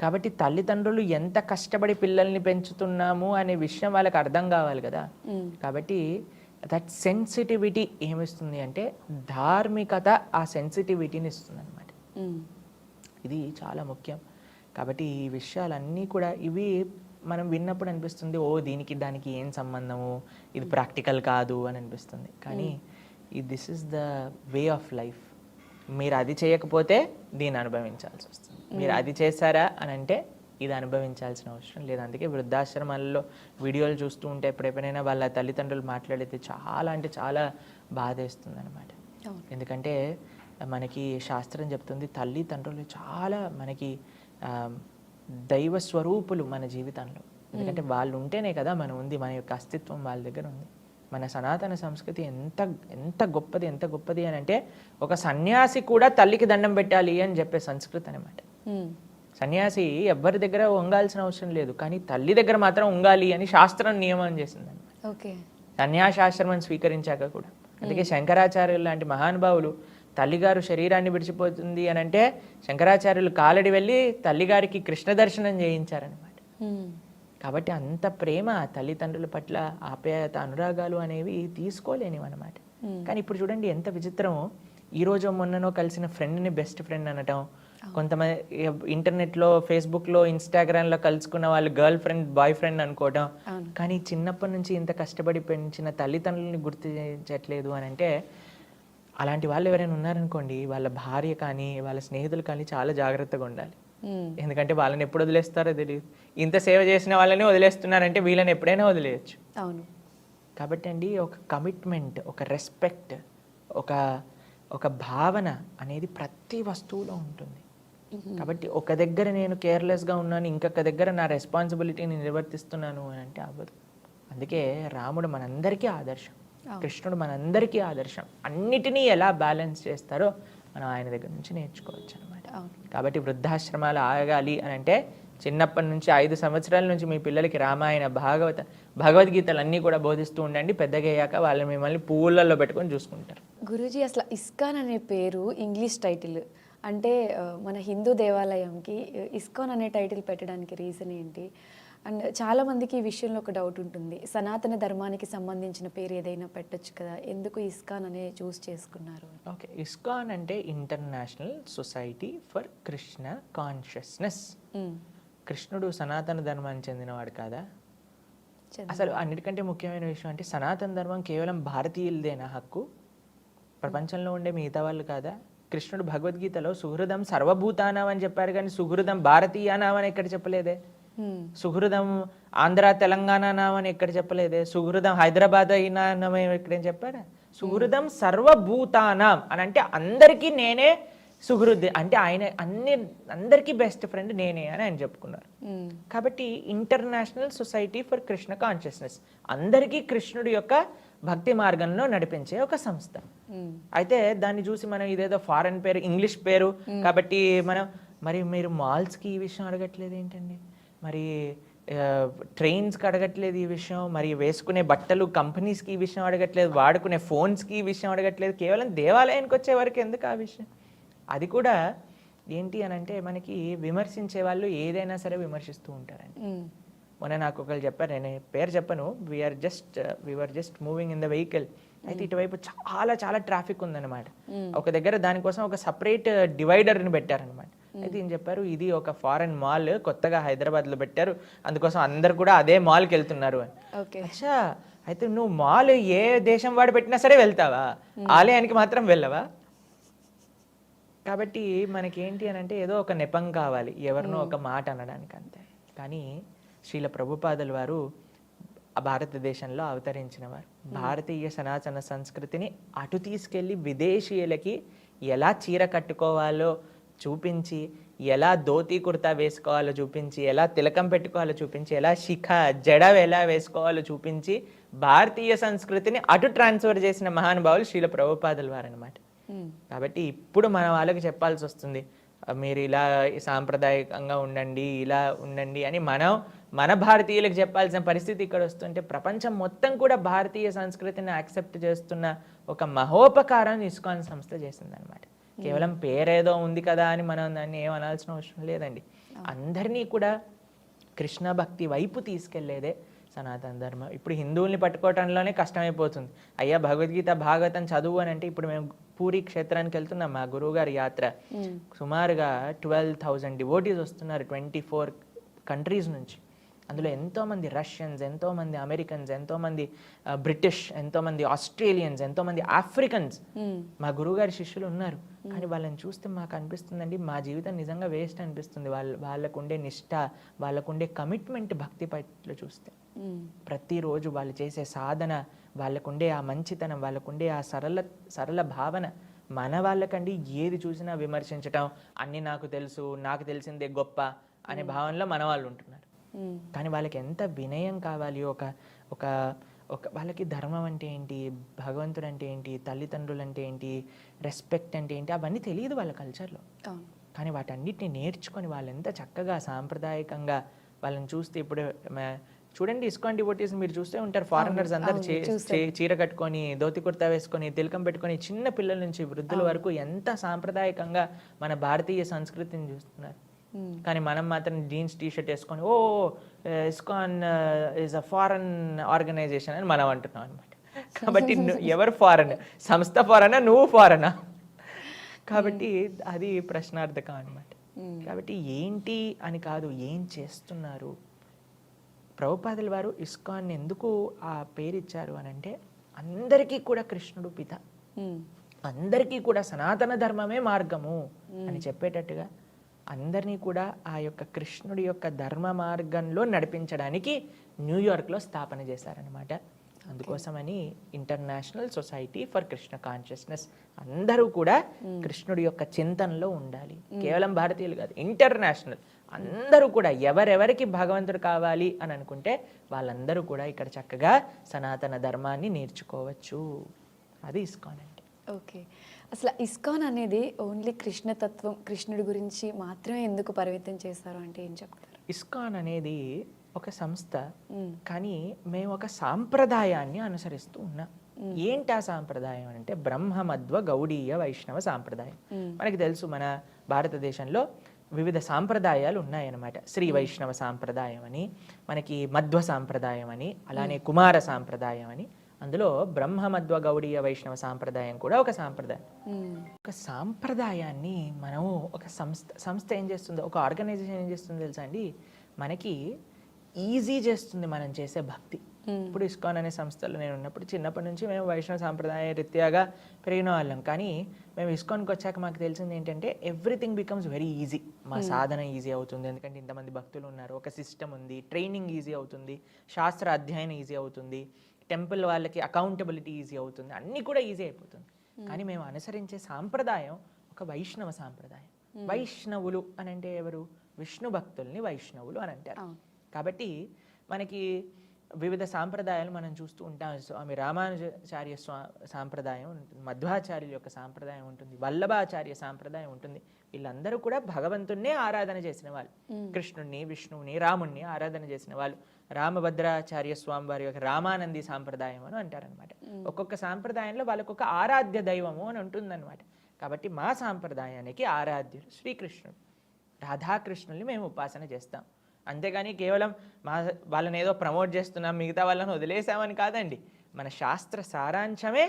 కాబట్టి తల్లిదండ్రులు ఎంత కష్టపడి పిల్లల్ని పెంచుతున్నాము అనే విషయం వాళ్ళకి అర్థం కావాలి కదా. మ్మ్. కాబట్టి దట్ సెన్సిటివిటీ ఏమిస్తుంది అంటే, ధార్మికత ఆ సెన్సిటివిటీని ఇస్తుంది అనమాట. మ్మ్. ఇది చాలా ముఖ్యం. కాబట్టి ఈ విషయాలన్నీ కూడా ఇవి మనం విన్నప్పుడు అనిపిస్తుంది, ఓ దీనికి దానికి ఏం సంబంధము, ఇది ప్రాక్టికల్ కాదు అని అనిపిస్తుంది. కానీ this is the way of life. మీరు అది చేయకపోతే దీన్ని అనుభవించాల్సి వస్తుంది, మీరు అది చేశారా అని అంటే ఇది అనుభవించాల్సిన అవసరం లేదు. అందుకే వృద్ధాశ్రమాల్లో వీడియోలు చూస్తూ ఉంటే ఎప్పుడెప్పుడైనా వాళ్ళ తల్లిదండ్రులు మాట్లాడితే చాలా అంటే చాలా బాధేస్తుంది అనమాట. అవును. ఎందుకంటే మనకి శాస్త్రం చెప్తుంది తల్లిదండ్రులు చాలా మనకి దైవ స్వరూపులు మన జీవితంలో. ఎందుకంటే వాళ్ళు ఉంటేనే కదా మనం ఉంది, మన యొక్క అస్తిత్వం వాళ్ళ దగ్గర ఉంది. మన సనాతన సంస్కృతి ఎంత ఎంత గొప్పది, ఎంత గొప్పది అని అంటే, ఒక సన్యాసి కూడా తల్లికి దండం పెట్టాలి అని చెప్పే సంస్కృతి అనమాట. మ్మ్. సన్యాసి ఎవరి దగ్గర వంగాల్సిన అవసరం లేదు, కానీ తల్లి దగ్గర మాత్రం వంగాలి అని శాస్త్రం నియమం చేసింది. ఓకే. సన్యాసాశ్రమం స్వీకరించాక కూడా. అందుకే శంకరాచార్యులు లాంటి మహానుభావులు తల్లిగారు శరీరాన్ని విడిచిపోతుంది అని అంటే శంకరాచార్యులు కాలడి వెళ్ళి తల్లిగారికి కృష్ణ దర్శనం చేయించారనమాట. మ్మ్. కాబట్టి అంత ప్రేమ తల్లిదండ్రుల పట్ల ఆప్యాయత అనురాగాలు అనేవి తీసుకోలేనివి అనమాట. కానీ ఇప్పుడు చూడండి ఎంత విచిత్రమో, ఈరోజు మొన్ననో కలిసిన ఫ్రెండ్ని బెస్ట్ ఫ్రెండ్ అనటం, కొంతమంది ఇంటర్నెట్లో ఫేస్బుక్లో ఇన్స్టాగ్రామ్లో కలుసుకున్న వాళ్ళు గర్ల్ ఫ్రెండ్ బాయ్ ఫ్రెండ్ అనుకోవడం. కానీ చిన్నప్పటి నుంచి ఇంత కష్టపడి పెంచిన తల్లిదండ్రులని గుర్తించట్లేదు అని అంటే, అలాంటి వాళ్ళు ఎవరైనా ఉన్నారనుకోండి, వాళ్ళ భార్య కానీ వాళ్ళ స్నేహితులు కానీ చాలా జాగ్రత్తగా ఉండాలి. ఎందుకంటే వాళ్ళని ఎప్పుడు వదిలేస్తారో తెలియదు. ఇంత సేవ చేసిన వాళ్ళని వదిలేస్తున్నారంటే వీళ్ళని ఎప్పుడైనా వదిలేయచ్చు. అవును. కాబట్టి అండి ఒక కమిట్మెంట్, ఒక రెస్పెక్ట్, ఒక భావన అనేది ప్రతి వస్తువులో ఉంటుంది. కాబట్టి ఒక దగ్గర నేను కేర్లెస్గా ఉన్నాను, ఇంకొక దగ్గర నా రెస్పాన్సిబిలిటీని నిర్వర్తిస్తున్నాను అని అంటే అవ్వదు. అందుకే రాముడు మనందరికీ ఆదర్శం, కృష్ణుడు మనందరికీ ఆదర్శం. అన్నిటినీ ఎలా బ్యాలెన్స్ చేస్తారో మనం ఆయన దగ్గర నుంచి నేర్చుకోవచ్చు అనమాట. కాబట్టి వృద్ధాశ్రమాలు ఆగాలి అని అంటే చిన్నప్పటి నుంచి 5 సంవత్సరాల నుంచి మీ పిల్లలకి రామాయణ భగవద్గీతలు అన్నీ కూడా బోధిస్తూ ఉండండి. పెద్దగా అయ్యాక వాళ్ళు మిమ్మల్ని పువ్వులలో పెట్టుకొని చూసుకుంటారు. గురూజీ, అసలు ఇస్కాన్ అనే పేరు ఇంగ్లీష్ టైటిల్ అంటే మన హిందూ దేవాలయంకి ఇస్కాన్ అనే టైటిల్ పెట్టడానికి రీజన్ ఏంటి? అండ్ చాలామందికి ఈ విషయంలో ఒక డౌట్ ఉంటుంది, సనాతన ధర్మానికి సంబంధించిన పేరు ఏదైనా పెట్టచ్చు కదా, ఎందుకు ఇస్కాన్ అనే చూస్ చేసుకున్నారు? ఓకే, ఇస్కాన్ అంటే international society for Krishna consciousness. కృష్ణుడు సనాతన ధర్మానికి చెందినవాడు కాదా? అసలు అన్నిటికంటే ముఖ్యమైన విషయం అంటే సనాతన ధర్మం కేవలం భారతీయులదేనా హక్కు, ప్రపంచంలో ఉండే మిగతా వాళ్ళు కాదా? కృష్ణుడు భగవద్గీతలో సుహృదం సర్వభూతానాం అని చెప్పారు, కానీ సుహృదం భారతీయానాం అని ఎక్కడ చెప్పలేదే. సుహృదం ఆంధ్ర తెలంగాణ నామని ఎక్కడ చెప్పలేదే. సుహృదం హైదరాబాద్ అయినా ఎక్కడేం చెప్పారా? సుహృదం సర్వభూతానాం అని అంటే అందరికీ నేనే సుహృద్, అంటే ఆయన అందరికీ బెస్ట్ ఫ్రెండ్ నేనే అని ఆయన చెప్పుకున్నారు. కాబట్టి international society for Krishna consciousness, అందరికీ కృష్ణుడి యొక్క భక్తి మార్గంలో నడిపించే ఒక సంస్థ. అయితే దాన్ని చూసి మనం ఇదేదో ఫారెన్ పేరు, ఇంగ్లీష్ పేరు కాబట్టి మరి మీరు మాల్స్కి ఈ విషయం అడగట్లేదు ఏంటండి? మరి ట్రైన్స్కి అడగట్లేదు ఈ విషయం, మరి వేసుకునే బట్టలు కంపెనీస్కి ఈ విషయం అడగట్లేదు, వాడుకునే ఫోన్స్కి ఈ విషయం అడగట్లేదు, కేవలం దేవాలయానికి వచ్చే వరకు ఎందుకు ఆ విషయం? అది కూడా ఏంటి అని అంటే మనకి విమర్శించే వాళ్ళు ఏదైనా సరే విమర్శిస్తూ ఉంటారండి. మొన్న నాకు ఒకళ్ళు చెప్పారు, నేను పేరు చెప్పను, we are just moving in the vehicle. అయితే ఇటువైపు చాలా ట్రాఫిక్ ఉందన్నమాట. ఒక దగ్గర దానికోసం ఒక సపరేట్ డివైడర్ని పెట్టారనమాట. అయితే ఏం చెప్పారు, ఇది ఒక ఫారెన్ మాల్ కొత్తగా హైదరాబాద్లో పెట్టారు, అందుకోసం అందరు కూడా అదే మాల్కి వెళ్తున్నారు అని. అచ్చా, అయితే నువ్వు మాల్ ఏ దేశం వాడు పెట్టినా సరే వెళ్తావా, ఆలయానికి మాత్రం వెళ్ళవా? కాబట్టి మనకి ఏంటి అని అంటే ఏదో ఒక నెపం కావాలి, ఎవరినో ఒక మాట అనడానికి, అంతే. కానీ శ్రీల ప్రభుపాదుల వారు భారతదేశంలో అవతరించిన వారు. భారతీయ సనాతన సంస్కృతిని అటు తీసుకెళ్ళి విదేశీయులకి ఎలా చీర కట్టుకోవాలో చూపించి, ఎలా ధోతి కుర్తా వేసుకోవాలో చూపించి, ఎలా తిలకం పెట్టుకోవాలో చూపించి, ఎలా శిఖ జడ ఎలా వేసుకోవాలో చూపించి భారతీయ సంస్కృతిని అటు ట్రాన్స్ఫర్ చేసిన మహానుభావులు శ్రీల ప్రభుపాదుల వారు అనమాట. కాబట్టి ఇప్పుడు మన వాళ్ళకి చెప్పాల్సి వస్తుంది, మీరు ఇలా సాంప్రదాయకంగా ఉండండి, ఇలా ఉండండి అని మన భారతీయులకు చెప్పాల్సిన పరిస్థితి ఇక్కడ వస్తుంటే, ప్రపంచం మొత్తం కూడా భారతీయ సంస్కృతిని యాక్సెప్ట్ చేస్తున్న ఒక మహోపకారాన్ని ఇస్కాన్ సంస్థ చేసిందనమాట. కేవలం పేరేదో ఉంది కదా అని మనం దాన్ని ఏమనాల్సిన అవసరం లేదండి. అందరినీ కూడా కృష్ణ భక్తి వైపు తీసుకెళ్లేదే సనాతన ధర్మం. ఇప్పుడు హిందువుల్ని పట్టుకోవటంలోనే కష్టమైపోతుంది. అయ్యా భగవద్గీత భాగవతం చదువు అని అంటే, ఇప్పుడు మేము పూరి క్షేత్రానికి వెళ్తున్నాం, మా గురువు గారి యాత్ర. సుమారుగా 12,000 డివోటీస్ వస్తున్నారు 24 కంట్రీస్ నుంచి. అందులో ఎంతోమంది రష్యన్స్, ఎంతోమంది అమెరికన్స్, ఎంతోమంది బ్రిటిష్, ఎంతోమంది ఆస్ట్రేలియన్స్, ఎంతోమంది ఆఫ్రికన్స్ మా గురువుగారి శిష్యులు ఉన్నారు. కానీ వాళ్ళని చూస్తే మాకు అనిపిస్తుందండి, మా జీవితం నిజంగా వేస్ట్ అనిపిస్తుంది. వాళ్ళకుండే నిష్ఠ, వాళ్ళకుండే కమిట్మెంట్ భక్తి పట్ల చూస్తే. ప్రతిరోజు వాళ్ళు చేసే సాధన, వాళ్ళకుండే ఆ మంచితనం, వాళ్ళకుండే ఆ సరళ భావన, మన వాళ్ళకండి ఏది చూసినా విమర్శించటం, అన్నీ నాకు తెలుసు, నాకు తెలిసిందే గొప్ప అనే భావనలో మన వాళ్ళు ఉంటున్నారు. కానీ వాళ్ళకి ఎంత వినయం కావాలి, ఒక వాళ్ళకి ధర్మం అంటే ఏంటి, భగవంతుడు అంటే ఏంటి, తల్లిదండ్రులు అంటే ఏంటి, రెస్పెక్ట్ అంటే ఏంటి, అవన్నీ తెలియదు వాళ్ళ కల్చర్లో. కానీ వాటన్నిటిని నేర్చుకొని వాళ్ళు ఎంత చక్కగా సాంప్రదాయకంగా వాళ్ళని చూస్తే, ఇప్పుడు చూడండి ఇస్కాన్ డివోటీస్ మీరు చూస్తే ఉంటారు, ఫారినర్స్ అందరు చీర కట్టుకొని, ధోతి కుర్తా వేసుకొని, తిలకం పెట్టుకొని, చిన్న పిల్లల నుంచి వృద్ధుల వరకు ఎంత సాంప్రదాయకంగా మన భారతీయ సంస్కృతిని చూస్తున్నారు. కానీ మనం మాత్రం జీన్స్ టీషర్ట్ వేసుకొని ISKCON is a foreign organisation అని మనం అంటున్నాం అనమాట. కాబట్టి ఎవరు ఫారెన్, సంస్థ ఫారెనా, నువ్వు ఫారెనా? కాబట్టి అది ప్రశ్నార్థకం అనమాట. కాబట్టి ఏంటి అని కాదు, ఏం చేస్తున్నారు. ప్రభుపాదుల వారు ఇస్కాన్ ఎందుకు ఆ పేరు ఇచ్చారు అని అంటే, అందరికీ కూడా కృష్ణుడు పిత, అందరికీ కూడా సనాతన ధర్మమే మార్గము అని చెప్పేటట్టుగా అందరినీ కూడా ఆ యొక్క కృష్ణుడి యొక్క ధర్మ మార్గంలో నడిపించడానికి న్యూయార్క్లో స్థాపన చేశారనమాట. అందుకోసమని international society for Krishna consciousness, అందరూ కూడా కృష్ణుడి యొక్క చింతనలో ఉండాలి. కేవలం భారతీయులు కాదు, ఇంటర్నేషనల్ అందరూ కూడా ఎవరెవరికి భగవంతుడు కావాలి అని అనుకుంటే వాళ్ళందరూ కూడా ఇక్కడ చక్కగా సనాతన ధర్మాన్ని నేర్చుకోవచ్చు. అది ఇస్కాన్ అంటే. ఓకే, అసలు ఇస్కాన్ అనేది ఓన్లీ కృష్ణతత్వం, కృష్ణుడి గురించి మాత్రమే ఎందుకు పరిమితం చేశారు అంటే ఏం చెప్తారు? ఇస్కాన్ అనేది ఒక సంస్థ, కానీ మేము ఒక సాంప్రదాయాన్ని అనుసరిస్తూ ఉన్నాం. ఏంటి ఆ సాంప్రదాయం అంటే బ్రహ్మమధ్వ గౌడీయ వైష్ణవ సాంప్రదాయం. మనకి తెలుసు మన భారతదేశంలో వివిధ సాంప్రదాయాలు ఉన్నాయన్నమాట. శ్రీ వైష్ణవ సాంప్రదాయం అని, మనకి మధ్వ సాంప్రదాయం అని, అలానే కుమార సాంప్రదాయం అని. అందులో బ్రహ్మమధ్వ గౌడీయ వైష్ణవ సాంప్రదాయం కూడా ఒక సాంప్రదాయం. ఒక సాంప్రదాయాన్ని మనము ఒక సంస్థ ఏం చేస్తుందో, ఒక ఆర్గనైజేషన్ ఏం చేస్తుందో తెలుసా అండి, మనకి ఈజీ చేస్తుంది మనం చేసే భక్తి. ఇప్పుడు ఇస్కాన్ అనే సంస్థలో నేను ఉన్నప్పుడు చిన్నప్పటి నుంచి మేము వైష్ణవ సాంప్రదాయ రీత్యాగా పెరిగిన వాళ్ళం. కానీ మేము ఇస్కాన్కి వచ్చాక మాకు తెలిసింది ఏంటంటే ఎవ్రీథింగ్ బికమ్స్ వెరీ ఈజీ. మా సాధన ఈజీ అవుతుంది, ఎందుకంటే ఇంతమంది భక్తులు ఉన్నారు, ఒక సిస్టమ్ ఉంది, ట్రైనింగ్ ఈజీ అవుతుంది, శాస్త్ర అధ్యయనం ఈజీ అవుతుంది, టెంపుల్ వాళ్ళకి అకౌంటబిలిటీ ఈజీ అవుతుంది, అన్నీ కూడా ఈజీ అయిపోతుంది. కానీ మేము అనుసరించే సాంప్రదాయం ఒక వైష్ణవ సాంప్రదాయం. వైష్ణవులు అని అంటే ఎవరు? విష్ణు భక్తుల్ని వైష్ణవులు అని అంటారు. కాబట్టి మనకి వివిధ సాంప్రదాయాలు మనం చూస్తూ ఉంటాం. స్వామి రామానుజాచార్య సాంప్రదాయం ఉంటుంది, మధ్వాచార్యుల యొక్క సాంప్రదాయం ఉంటుంది, వల్లభాచార్య సాంప్రదాయం ఉంటుంది. వీళ్ళందరూ కూడా భగవంతుణ్ణే ఆరాధన చేసిన వాళ్ళు. కృష్ణుణ్ణి, విష్ణువుని, రాముణ్ణి ఆరాధన చేసిన వాళ్ళు. రామభద్రాచార్య స్వామి వారి యొక్క రామానంది సాంప్రదాయం అని అంటారనమాట. ఒక్కొక్క సాంప్రదాయంలో వాళ్ళకొక ఆరాధ్య దైవము అని ఉంటుందన్నమాట. కాబట్టి మా సాంప్రదాయానికి ఆరాధ్యులు శ్రీకృష్ణుడు, రాధాకృష్ణుల్ని మేము ఉపాసన చేస్తాం. అంతేగాని కేవలం వాళ్ళని ఏదో ప్రమోట్ చేస్తున్నాం, మిగతా వాళ్ళని వదిలేసామని కాదండి. మన శాస్త్ర సారాంశమే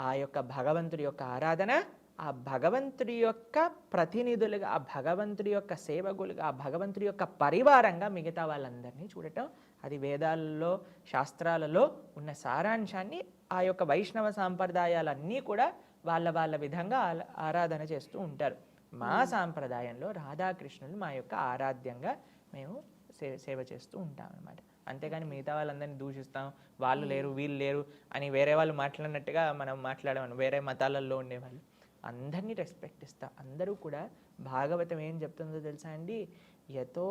ఆ యొక్క భగవంతుడి యొక్క ఆరాధన, ఆ భగవంతుడి యొక్క ప్రతినిధులుగా, ఆ భగవంతుడి యొక్క సేవకులుగా, ఆ భగవంతుడి యొక్క పరివారంగా మిగతా వాళ్ళందరినీ చూడటం. అది వేదాలలో, శాస్త్రాలలో ఉన్న సారాంశాన్ని ఆ యొక్క వైష్ణవ సాంప్రదాయాలన్నీ కూడా వాళ్ళ విధంగా ఆరాధన చేస్తూ ఉంటారు. మా సాంప్రదాయంలో రాధాకృష్ణులు మా యొక్క ఆరాధ్యంగా మేము సేవ చేస్తూ ఉంటాం అన్నమాట. అంతేగాని మిగతా వాళ్ళందరినీ దూషిస్తాం, వాళ్ళు లేరు వీళ్ళు లేరు అని వేరే వాళ్ళు మాట్లాడినట్టుగా మనం మాట్లాడమను. వేరే మతాలలో ఉండేవాళ్ళు అందరినీ రెస్పెక్ట్ ఇస్తాం. అందరూ కూడా భాగవతం ఏం చెప్తుందో తెలుసా అండి? యతో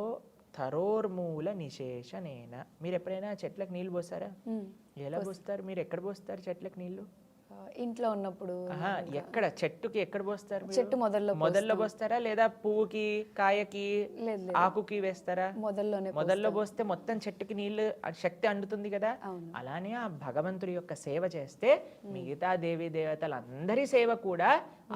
థరోర్మూల నిశేషనేన. మీరు ఎప్పుడైనా చెట్లకు నీళ్ళు పోస్తారా? ఎలా పోస్తారు? మీరు ఎక్కడ పోస్తారు చెట్లకు నీళ్ళు? ఇంట్లో ఉన్నప్పుడు. ఎక్కడ చెట్టుకి ఎక్కడ పోస్తారు? చెట్టు మొదల్లో పోస్తారా లేదా పువ్వుకి, కాయకి, ఆకుకి వేస్తారా? మొదల్లో పోస్తే మొత్తం చెట్టుకి నీళ్లు శక్తి అందుతుంది కదా. అలానే ఆ భగవంతుడి యొక్క సేవ చేస్తే మిగతా దేవీ దేవతలందరి సేవ కూడా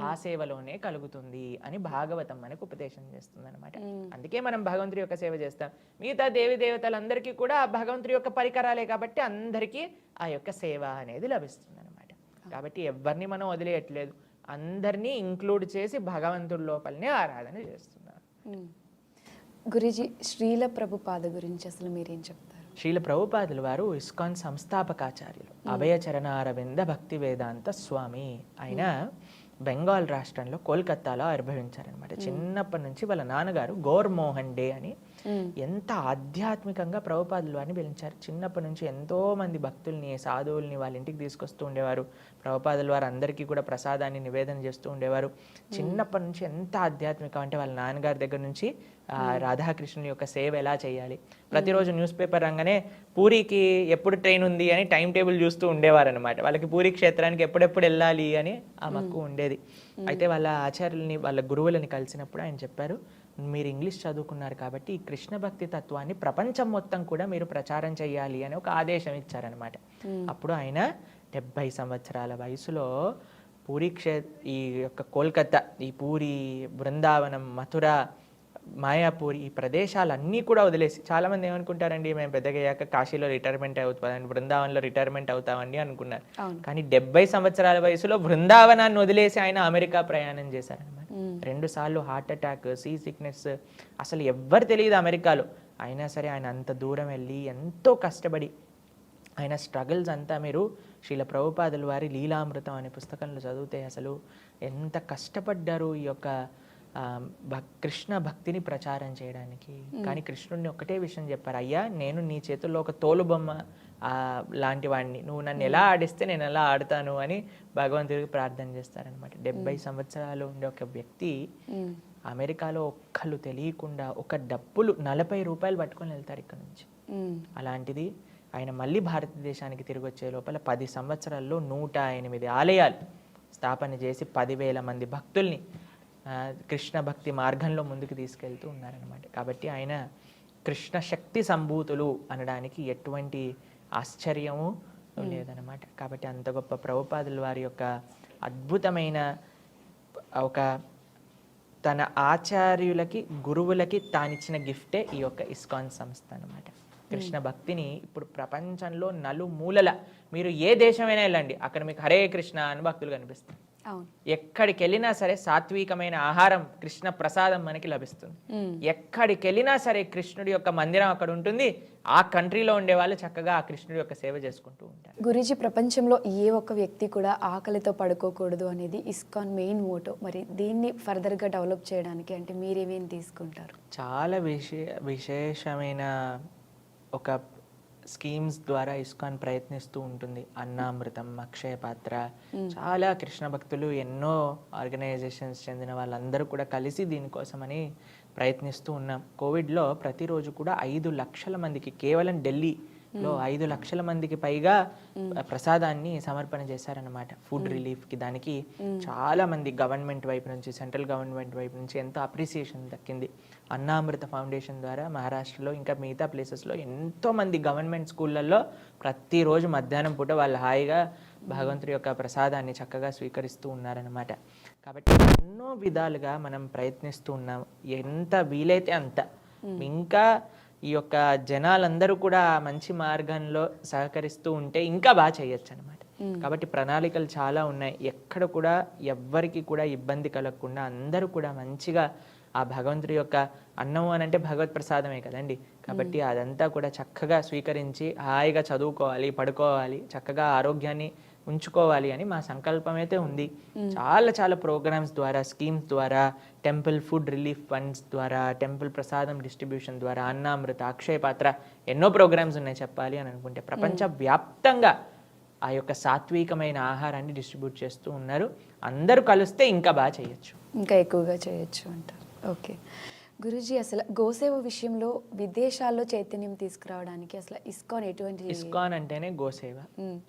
ఆ సేవలోనే కలుగుతుంది అని భాగవతం మనకు ఉపదేశం చేస్తుంది అనమాట. అందుకే మనం భగవంతుడి యొక్క సేవ చేస్తాం. మిగతా దేవీ దేవతలందరికీ కూడా ఆ భగవంతుడి యొక్క పరికరాలే కాబట్టి అందరికీ ఆ యొక్క సేవ అనేది లభిస్తుంది అనమాట. కాబట్టి ఎవరిని మనం వదిలేయట్లేదు, అందరినీ ఇంక్లూడ్ చేసి భగవంతుడి లోపలనే ఆరాధన చేస్తున్నారు. గురుజీ, శ్రీల ప్రభుపాద గురించి అసలు మీరేం చెప్తారు? శ్రీల ప్రభుపాదులు వారు ఇస్కాన్ సంస్థాపకాచార్యులు, అభయ చరణారవింద భక్తి వేదాంత స్వామి. ఆయన బెంగాల్ రాష్ట్రంలో కోల్కతాలో ఆవిర్భవించారనమాట. చిన్నప్పటి నుంచి వాళ్ళ నాన్నగారు గౌర్మోహన్ డే అని ఎంత ఆధ్యాత్మికంగా ప్రభుపాదులు వారిని పిలిచారు. చిన్నప్పటి నుంచి ఎంతో మంది భక్తుల్ని, సాధువుల్ని వాళ్ళ ఇంటికి తీసుకొస్తూ ఉండేవారు. ప్రభుపాదులు వారు అందరికీ కూడా ప్రసాదాన్ని నివేదన చేస్తూ ఉండేవారు. చిన్నప్పటి నుంచి ఎంత ఆధ్యాత్మికం అంటే వాళ్ళ నాన్నగారి దగ్గర నుంచి రాధాకృష్ణుని యొక్క సేవ ఎలా చేయాలి, ప్రతిరోజు న్యూస్ పేపర్ రంగానే పూరికి ఎప్పుడు ట్రైన్ ఉంది అని టైం టేబుల్ చూస్తూ ఉండేవారు అనమాట. వాళ్ళకి పూరి క్షేత్రానికి ఎప్పుడెప్పుడు వెళ్ళాలి అని ఆ మక్కువ ఉండేది. అయితే వాళ్ళ ఆచార్యుల్ని, వాళ్ళ గురువులని కలిసినప్పుడు ఆయన చెప్పారు, మీరు ఇంగ్లీష్ చదువుకున్నారు కాబట్టి ఈ కృష్ణ భక్తి తత్వాన్ని ప్రపంచం మొత్తం కూడా మీరు ప్రచారం చేయాలి అని ఒక ఆదేశం ఇచ్చారనమాట. అప్పుడు ఆయన 70 సంవత్సరాల వయసులో పూరి ఈ యొక్క కోల్కతా, ఈ పూరి, బృందావనం, మథుర, మాయాపూర్, ఈ ప్రదేశాలన్నీ కూడా వదిలేసి, చాలామంది ఏమనుకుంటారండి, మేము పెద్దగా అయ్యాక కాశీలో రిటైర్మెంట్ అవుతామండి, బృందావనంలో రిటైర్మెంట్ అవుతామండి అనుకున్నారు. కానీ 70 సంవత్సరాల వయసులో బృందావనాన్ని వదిలేసి ఆయన అమెరికా ప్రయాణం చేశారనమాట. 2 సార్లు హార్ట్ అటాక్, సీ సిక్నెస్, అసలు ఎవ్వరు తెలియదు అమెరికాలో. అయినా సరే ఆయన అంత దూరం వెళ్ళి ఎంతో కష్టపడి ఆయన స్ట్రగుల్స్ అంతా మీరు శ్రీల ప్రభుపాదుల వారి లీలామృతం అనే పుస్తకంలో చదివితే అసలు ఎంత కష్టపడ్డారు ఈ యొక్క కృష్ణ భక్తిని ప్రచారం చేయడానికి. కానీ కృష్ణుడిని ఒకటే విషయం చెప్పారు, అయ్యా నేను నీ చేతుల్లో ఒక తోలుబొమ్మ లాంటి వాడిని, నువ్వు నన్ను ఎలా ఆడిస్తే నేను ఎలా ఆడతాను అని భగవంతుడికి ప్రార్థన చేస్తారనమాట. 70 సంవత్సరాలు ఉండే ఒక వ్యక్తి అమెరికాలో ఒక్కళ్ళు తెలియకుండా ఒక డబ్బులు 40 రూపాయలు పట్టుకొని వెళ్తారు ఇక్కడ నుంచి. అలాంటిది ఆయన మళ్ళీ భారతదేశానికి తిరిగి వచ్చే లోపల 10 సంవత్సరాల్లో 108 ఆలయాలు స్థాపన చేసి 10,000 మంది భక్తుల్ని కృష్ణ భక్తి మార్గంలో ముందుకు తీసుకెళ్తూ ఉన్నారనమాట. కాబట్టి ఆయన కృష్ణ శక్తి సంభూతులు అనడానికి ఎటువంటి ఆశ్చర్యము లేదనమాట. కాబట్టి అంత గొప్ప ప్రభుపాదుల వారి యొక్క అద్భుతమైన ఒక తన ఆచార్యులకి, గురువులకి తానిచ్చిన గిఫ్టే ఈ యొక్క ఇస్కాన్ సంస్థ అనమాట. కృష్ణ భక్తిని ఇప్పుడు ప్రపంచంలో నలుమూలల, మీరు ఏ దేశమైనా వెళ్ళండి, అక్కడ మీకు హరే కృష్ణ అని భక్తులు కనిపిస్తారు. అవును. ఎక్కడికి వెళ్ళినా సరే సాత్వికమైన ఆహారం, కృష్ణ ప్రసాదం మనకి లభిస్తుంది. ఎక్కడికి వెళ్ళినా సరే కృష్ణుడి యొక్క మందిరం అక్కడ ఉంటుంది. ఆ కంట్రీలో ఉండే వాళ్ళు చక్కగా ఆ కృష్ణుడి యొక్క సేవ చేసుకుంటూ ఉంటారు. గురూజీ, ప్రపంచంలో ఏ ఒక్క వ్యక్తి కూడా ఆకలితో పడుకోకూడదు అనేది ఇస్కాన్ మెయిన్ మోటో. మరి దీన్ని ఫర్దర్గా డెవలప్ చేయడానికి అంటే మీరేమేమి తీసుకుంటారు? చాలా విశేషమైన ఒక స్కీమ్స్ ద్వారా ఇస్కాన్ ప్రయత్నిస్తూ ఉంటుంది. అన్నామృతం, అక్షయ పాత్ర, చాలా కృష్ణ భక్తులు, ఎన్నో ఆర్గనైజేషన్స్ చెందిన వాళ్ళందరూ కూడా కలిసి దీనికోసమని ప్రయత్నిస్తూ ఉన్నాం. కోవిడ్లో ప్రతిరోజు కూడా 5 లక్షల మందికి, కేవలం ఢిల్లీలో 5 లక్షల మందికి పైగా ప్రసాదాన్ని సమర్పణ చేశారన్నమాట. ఫుడ్ రిలీఫ్కి. దానికి చాలా మంది గవర్నమెంట్ వైపు నుంచి, సెంట్రల్ గవర్నమెంట్ వైపు నుంచి ఎంతో అప్రిసియేషన్ దక్కింది. అన్నామృత ఫౌండేషన్ ద్వారా మహారాష్ట్రలో ఇంకా మిగతా ప్లేసెస్లో ఎంతోమంది గవర్నమెంట్ స్కూళ్ళల్లో ప్రతిరోజు మధ్యాహ్నం పూట వాళ్ళు హాయిగా భగవంతుడి యొక్క ప్రసాదాన్ని చక్కగా స్వీకరిస్తూ ఉన్నారనమాట. కాబట్టి ఎన్నో విధాలుగా మనం ప్రయత్నిస్తూ ఉన్నాం. ఎంత వీలైతే అంత. ఇంకా ఈ యొక్క జనాలందరూ కూడా మంచి మార్గంలో సహకరిస్తూ ఉంటే ఇంకా బాగా చేయొచ్చు అనమాట. కాబట్టి ప్రణాళికలు చాలా ఉన్నాయి. ఎక్కడ కూడా ఎవ్వరికి కూడా ఇబ్బంది కలగకుండా అందరూ కూడా మంచిగా ఆ భగవంతుడి యొక్క అన్నము అని అంటే భగవత్ ప్రసాదమే కదండి. కాబట్టి అదంతా కూడా చక్కగా స్వీకరించి హాయిగా చదువుకోవాలి, పడుకోవాలి, చక్కగా ఆరోగ్యాన్ని ఉంచుకోవాలి అని మా సంకల్పం అయితే ఉంది. చాలా చాలా ప్రోగ్రామ్స్ ద్వారా, స్కీమ్స్ ద్వారా, టెంపుల్ ఫుడ్ రిలీఫ్ ఫండ్స్ ద్వారా, టెంపుల్ ప్రసాదం డిస్ట్రిబ్యూషన్ ద్వారా, అన్నామృత, అక్షయ పాత్ర, ఎన్నో ప్రోగ్రామ్స్ ఉన్నాయి చెప్పాలి అని అనుకుంటే. ప్రపంచవ్యాప్తంగా ఆ యొక్క సాత్వికమైన ఆహారాన్ని డిస్ట్రిబ్యూట్ చేస్తూ ఉన్నారు. అందరూ కలిస్తే ఇంకా బాగా చేయొచ్చు, ఇంకా ఎక్కువగా చేయొచ్చు అంటారు. ఓకే గురూజీ, అసలు గోసేవ విషయంలో విదేశాల్లో చైతన్యం తీసుకురావడానికి అసలు ఇస్కాన్ ఎటువంటి? ఇస్కాన్ అంటేనే గోసేవ.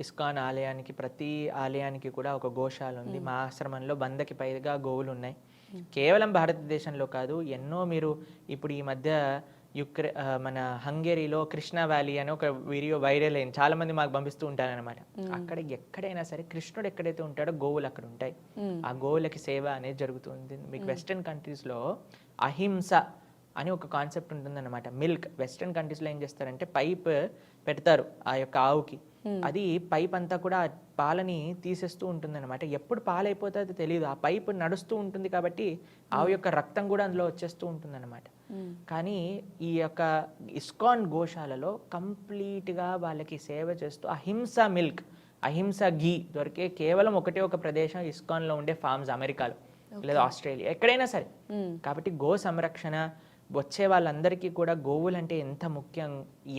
ఇస్కాన్ ఆలయానికి, ప్రతి ఆలయానికి కూడా ఒక గోశాల ఉంది. మా ఆశ్రమంలో 100కి పైగా గోవులు ఉన్నాయి. కేవలం భారతదేశంలో కాదు, ఎన్నో మీరు ఇప్పుడు ఈ మధ్య మన హంగేరీలో కృష్ణా వ్యాలీ అని ఒక వీడియో వైరల్ అయింది. చాలా మంది మాకు పంపిస్తూ ఉంటారనమాట. అక్కడ ఎక్కడైనా సరే కృష్ణుడు ఎక్కడైతే ఉంటాడో గోవులు అక్కడ ఉంటాయి. ఆ గోవులకి సేవ అనేది జరుగుతుంది. మీకు వెస్టర్న్ కంట్రీస్లో అహింస అని ఒక కాన్సెప్ట్ ఉంటుందన్నమాట. మిల్క్ వెస్టర్న్ కంట్రీస్లో ఏం చేస్తారంటే పైప్ పెడతారు ఆ యొక్క ఆవుకి. అది పైప్ అంతా కూడా పాలని తీసేస్తూ ఉంటుందన్నమాట. ఎప్పుడు పాలైపోతుందో తెలియదు. ఆ పైప్ నడుస్తూ ఉంటుంది కాబట్టి ఆవు యొక్క రక్తం కూడా అందులో వచ్చేస్తూ ఉంటుందన్నమాట. కానీ ఈ యొక్క ఇస్కాన్ గోశాలలో కంప్లీట్గా వాళ్ళకి సేవ చేస్తూ అహింస మిల్క్, అహింస ఘీ దొరికే కేవలం ఒకటే ఒక ప్రదేశం ఇస్కాన్లో ఉండే ఫార్మ్స్, అమెరికాలో లేదా ఆస్ట్రేలియా, ఎక్కడైనా సరే. కాబట్టి గో సంరక్షణ, వచ్చే వాళ్ళందరికీ కూడా గోవులంటే ఎంత ముఖ్యం,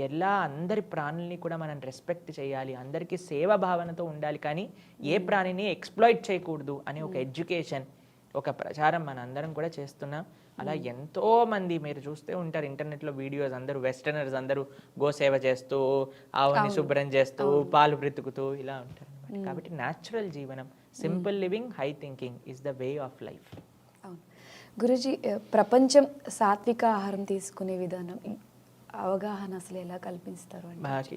ఎలా అందరి ప్రాణుల్ని కూడా మనం రెస్పెక్ట్ చేయాలి, అందరికీ సేవ భావనతో ఉండాలి, కానీ ఏ ప్రాణిని ఎక్స్ప్లాయిట్ చేయకూడదు అనే ఒక ఎడ్యుకేషన్, ఒక ప్రచారం మన అందరం కూడా చేస్తున్నాం. అలా ఎంతో మంది మీరు చూస్తూ ఉంటారు ఇంటర్నెట్లో వీడియోస్, అందరూ వెస్టర్నర్స్ అందరూ గోసేవ చేస్తూ, ఆవుని శుభ్రం చేస్తూ, పాలు బ్రతుకుతూ ఇలా ఉంటారు. కాబట్టి న్యాచురల్ జీవనం, simple living, high thinking is the way of life. Guruji, ప్రపంచం సాత్విక ఆహారం తీసుకునే విధానం అవగాహన అసలు ఎలా కల్పిస్తారు?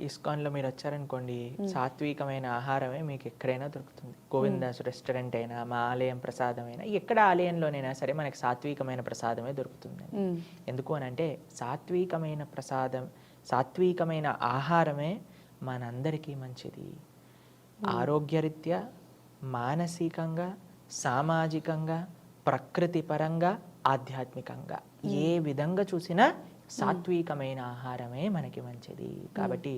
ఇస్కాన్లో మీరు వచ్చారనుకోండి, సాత్వికమైన ఆహారమే మీకు ఎక్కడైనా దొరుకుతుంది. గోవిందాస్ రెస్టారెంట్ అయినా, మా ఆలయం ప్రసాదమైనా, ఎక్కడ ఆలయంలోనైనా సరే మనకి సాత్వికమైన ప్రసాదమే దొరుకుతుంది. ఎందుకు అని అంటే సాత్వికమైన ప్రసాదం, సాత్వికమైన ఆహారమే మనందరికీ మంచిది. ఆరోగ్యరీత్యా, మానసికంగా, సామాజికంగా, ప్రకృతి పరంగా, ఆధ్యాత్మికంగా ఏ విధంగా చూసినా సాత్వికమైన ఆహారమే మనకి మంచిది. కాబట్టి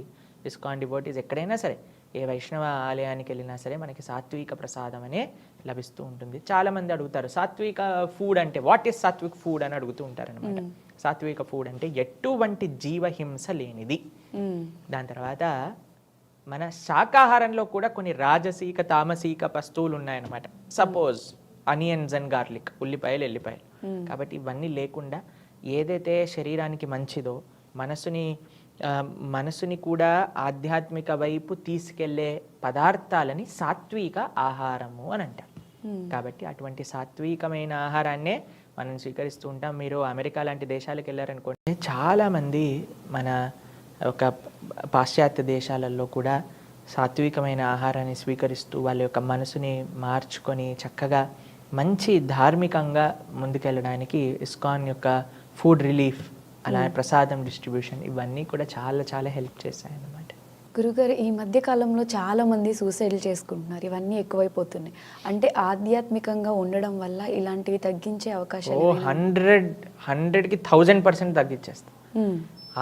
ఇస్కాన్ డివోటీస్ ఎక్కడైనా సరే, ఏ వైష్ణవ ఆలయానికి వెళ్ళినా సరే మనకి సాత్విక ప్రసాదం అనే లభిస్తూ ఉంటుంది. చాలా మంది అడుగుతారు సాత్విక ఫుడ్ అంటే వాట్ ఈస్ సాత్విక్ ఫుడ్ అని అడుగుతూ ఉంటారు అనమాట. సాత్విక ఫుడ్ అంటే ఎటువంటి జీవహింస లేనిది. దాని తర్వాత మన శాకాహారంలో కూడా కొన్ని రాజసీక, తామసీక వస్తువులు ఉన్నాయన్నమాట. సపోజ్ అనియన్స్ అండ్ గార్లిక్, ఉల్లిపాయలు, ఎల్లిపాయలు. కాబట్టి ఇవన్నీ లేకుండా ఏదైతే శరీరానికి మంచిదో, మనసుని కూడా ఆధ్యాత్మిక వైపు తీసుకెళ్లే పదార్థాలని సాత్విక ఆహారము అని అంటారు. కాబట్టి అటువంటి సాత్వికమైన ఆహారాన్నే మనం స్వీకరిస్తూ ఉంటాం. మీరు అమెరికా లాంటి దేశాలకు వెళ్ళారనుకోండి, చాలామంది మన ఒక పాశ్చాత్య దేశాలలో కూడా సాత్వికమైన ఆహారాన్ని స్వీకరిస్తూ వాళ్ళ యొక్క మనసుని మార్చుకొని చక్కగా మంచి ధార్మికంగా ముందుకెళ్ళడానికి ఇస్కాన్ యొక్క ఫుడ్ రిలీఫ్, అలా ప్రసాదం డిస్ట్రిబ్యూషన్, ఇవన్నీ కూడా చాలా చాలా హెల్ప్ చేశాయి అన్నమాట. గురుగారు ఈ మధ్య కాలంలో చాలా మంది సూసైడ్లు చేసుకుంటున్నారు. ఇవన్నీ ఎక్కువైపోతున్నాయి. అంటే ఆధ్యాత్మికంగా ఉండడం వల్ల ఇలాంటివి తగ్గించే అవకాశాలు ఓ ఏమైనా 100కి 1000% తగ్గించేస్తాం. ఉమ్,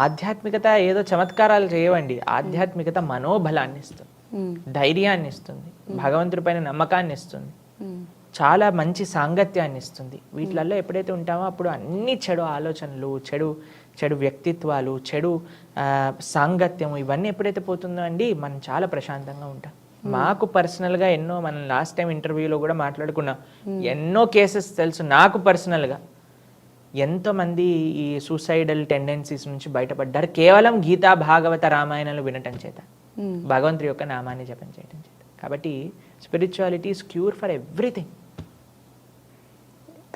ఆధ్యాత్మికత ఏదో చమత్కారాలు చేయవండి. ఆధ్యాత్మికత మనోబలాన్ని ఇస్తుంది, ఉమ్, ధైర్యాన్ని ఇస్తుంది, భగవంతుడి పైన నమ్మకాన్ని ఇస్తుంది, ఉమ్, చాలా మంచి సాంగత్యాన్ని ఇస్తుంది. వీటిలలో ఎప్పుడైతే ఉంటామో అప్పుడు అన్ని చెడు ఆలోచనలు, చెడు చెడు వ్యక్తిత్వాలు, చెడు సాంగత్యము ఇవన్నీ ఎప్పుడైతే పోతుందో అండి మనం చాలా ప్రశాంతంగా ఉంటాం. మాకు పర్సనల్గా ఎన్నో, మనం లాస్ట్ టైం ఇంటర్వ్యూలో కూడా మాట్లాడుకున్నాం, ఎన్నో కేసెస్ తెలుసు నాకు పర్సనల్గా. ఎంతోమంది ఈ సూసైడల్ టెండెన్సీస్ నుంచి బయటపడ్డారు కేవలం గీతా భాగవత రామాయణాలు వినటం చేత, ఉమ్. భగవంతుడి యొక్క నామాన్ని జపం చేయడం చేత. కాబట్టి spirituality is cure for everything.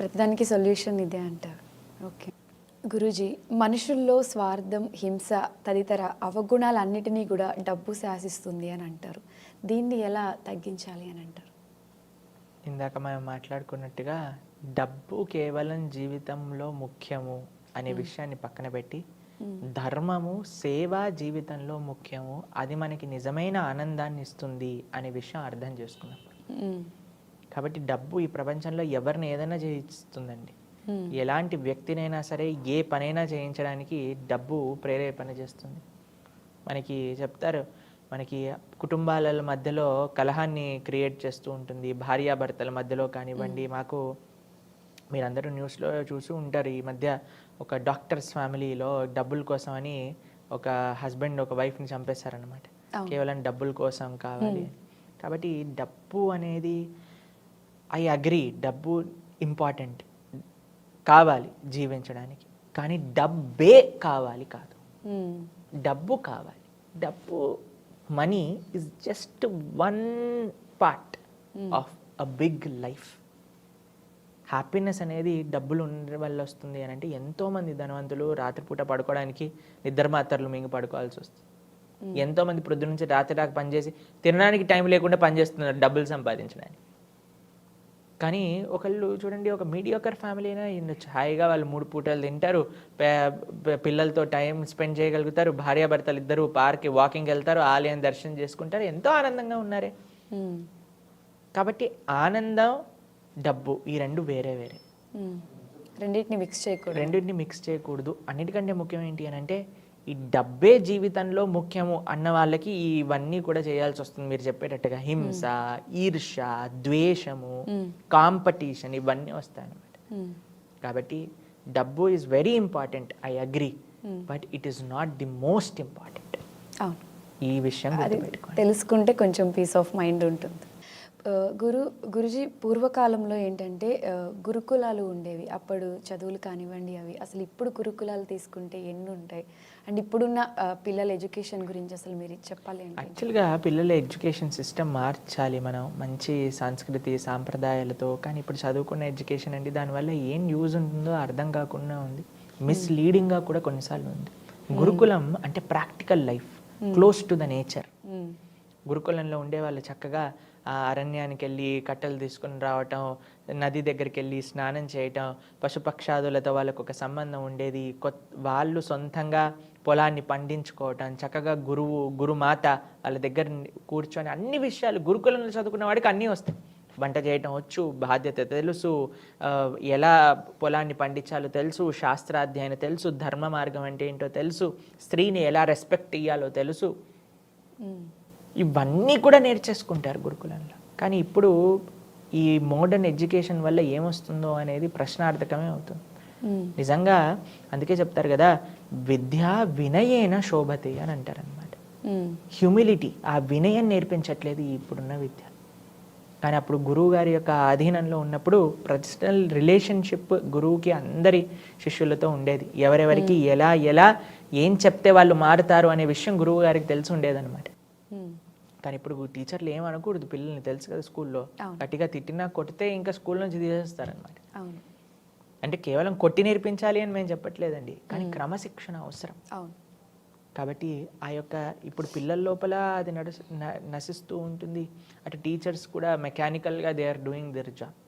ప్రతిదానికి సొల్యూషన్ ఇదే అంటారు. ఓకే గురూజీ, మనుషుల్లో స్వార్థం, హింస తదితర అవగుణాలన్నిటినీ కూడా డబ్బు శాసిస్తుంది అని అంటారు. దీన్ని ఎలా తగ్గించాలి అని అంటారు? ఇందాక మనం మాట్లాడుకున్నట్టుగా డబ్బు కేవలం జీవితంలో ముఖ్యము అనే విషయాన్ని పక్కన పెట్టి, ధర్మము, సేవ జీవితంలో ముఖ్యము, అది మనకి నిజమైన ఆనందాన్ని ఇస్తుంది అనే విషయం అర్థం చేసుకున్నప్పుడు. ఉమ్, కాబట్టి డబ్బు ఈ ప్రపంచంలో ఎవరిని ఏదైనా చేయిస్తుందండి. ఉమ్, ఎలాంటి వ్యక్తినైనా సరే ఏ పనైనా చేయించడానికి డబ్బు ప్రేరేపణ చేస్తుంది. మనకి చెప్తారు, మనకి కుటుంబాల మధ్యలో కలహాన్ని క్రియేట్ చేస్తూ ఉంటుంది, భార్యాభర్తల మధ్యలో కానివ్వండి. మాకు మీరందరూ న్యూస్లో చూసి ఉంటారు, ఈ మధ్య ఒక డాక్టర్స్ ఫ్యామిలీలో డబ్బుల కోసం అని ఒక హస్బెండ్ ఒక వైఫ్ని చంపేశారనమాట, కేవలం డబ్బుల కోసం కావాలి అని. కాబట్టి డబ్బు అనేది, ఐ అగ్రీ, డబ్బు ఇంపార్టెంట్, కావాలి జీవించడానికి, కానీ డబ్బే కావాలి కాదు. ఉమ్, డబ్బు కావాలి. డబ్బు, money is just one part of a big life. Happiness అనేది డబ్బులు ఉండడం వల్ల వస్తుంది అని అంటే, ఎంతోమంది ధనవంతులు రాత్రిపూట పడుకోవడానికి నిద్ర మాత్రలు మింగి పడుకోవాల్సి వస్తుంది. ఎంతోమంది ప్రొద్దు నుంచి రాత్రి దాకా పనిచేసి తినడానికి టైం లేకుండా పనిచేస్తున్నారు డబ్బులు సంపాదించడానికి. కానీ ఒకళ్ళు చూడండి, ఒక మీడియోకర్ ఫ్యామిలీ అయినా ఉండొచ్చు, హాయిగా వాళ్ళు 3 పూటలు తింటారు, పిల్లలతో టైం స్పెండ్ చేయగలుగుతారు, భార్యాభర్తలు ఇద్దరు పార్క్కి వాకింగ్ వెళ్తారు, ఆలయం దర్శనం చేసుకుంటారు, ఎంతో ఆనందంగా ఉన్నారే. ఉమ్, కాబట్టి ఆనందం, డబ్బు ఈ రెండు వేరే వేరే, ఉమ్. రెండింటిని మిక్స్ చేయకూడదు. రెండింటిని మిక్స్ చేయకూడదు. అన్నిటికంటే ముఖ్యం ఏంటి అని అంటే, ఈ డబ్బే జీవితంలో ముఖ్యము అన్న వాళ్ళకి ఇవన్నీ కూడా చేయాల్సి వస్తుంది. మీరు చెప్పేటట్టుగా హింస, ఈర్ష, ద్వేషము, కాంపిటీషన్ ఇవన్నీ వస్తాయన్నమాట. ఉమ్, కాబట్టి డబ్బు is very important, I agree, but it is not the most important. అవును, ఈ విషయం అది గుర్తుపెట్టుకోండి. తెలుసుకుంటే కొంచెం పీస్ ఆఫ్ మైండ్ ఉంటుంది. గురుజీ, పూర్వకాలంలో ఏంటంటే గురుకులాలు ఉండేవి. అప్పుడు చదువులు కానివ్వండి అవి, అసలు ఇప్పుడు గురుకులాలు తీసుకుంటే ఎన్ని ఉంటాయి? అండ్ ఇప్పుడున్న పిల్లల ఎడ్యుకేషన్ గురించి అసలు మీరు చెప్పాలి అంటే? యాక్చువల్గా పిల్లల ఎడ్యుకేషన్ సిస్టమ్ మార్చాలి మనం, మంచి సంస్కృతి సాంప్రదాయాలతో. కానీ ఇప్పుడు చదువుకున్న ఎడ్యుకేషన్ అండి, దానివల్ల ఏం యూజ్ ఉంటుందో అర్థం కాకుండా ఉంది, మిస్లీడింగ్గా కూడా కొన్నిసార్లు ఉంది. గురుకులం అంటే practical life, close to the nature. గురుకులంలో ఉండే వాళ్ళు చక్కగా ఆ అరణ్యానికి వెళ్ళి కట్టెలు తీసుకుని రావటం, నది దగ్గరికి వెళ్ళి స్నానం చేయటం, పశుపక్షాదులతో వాళ్ళకు ఒక సంబంధం ఉండేది, వాళ్ళు సొంతంగా పొలాన్ని పండించుకోవటం, చక్కగా గురుమాత వాళ్ళ దగ్గర కూర్చొని అన్ని విషయాలు, గురుకులంలో చదువుకున్న వాడికి అన్నీ వస్తాయి. వంట చేయటం వచ్చు, బాధ్యత తెలుసు, ఎలా పొలాన్ని పండించాలో తెలుసు, శాస్త్రాధ్యయనం తెలుసు, ధర్మ మార్గం అంటే ఏంటో తెలుసు, స్త్రీని ఎలా రెస్పెక్ట్ ఇవ్వాలో తెలుసు, ఇవన్నీ కూడా నేర్చేసుకుంటారు గురుకులంలో. కానీ ఇప్పుడు ఈ మోడర్న్ ఎడ్యుకేషన్ వల్ల ఏమొస్తుందో అనేది ప్రశ్నార్థకమే అవుతుంది నిజంగా. అందుకే చెప్తారు కదా, విద్యా వినయేన శోభతే అని అంటారనమాట. హ్యూమిలిటీ, ఆ వినయం నేర్పించట్లేదు ఇప్పుడున్న విద్య. కానీ అప్పుడు గురువు గారి యొక్క అధీనంలో ఉన్నప్పుడు పర్సనల్ రిలేషన్షిప్ గురువుకి అందరి శిష్యులతో ఉండేది. ఎవరెవరికి ఎలా ఎలా ఏం చెప్తే వాళ్ళు మారుతారు అనే విషయం గురువు గారికి తెలిసి ఉండేదన్నమాట. కానీ ఇప్పుడు టీచర్లు ఏమనకూడదు పిల్లల్ని, తెలుసు కదా, స్కూల్లో గట్టిగా తిట్టినా కొట్టితే ఇంకా స్కూల్ నుంచి తీసేస్తారనమాట. అంటే కేవలం కొట్టి నేర్పించాలి అని మేము చెప్పట్లేదండి, కానీ క్రమశిక్షణ అవసరం. కాబట్టి ఆ యొక్క ఇప్పుడు పిల్లల లోపల అది నశిస్తూ ఉంటుంది. అటు టీచర్స్ కూడా మెకానికల్గా they are doing their job.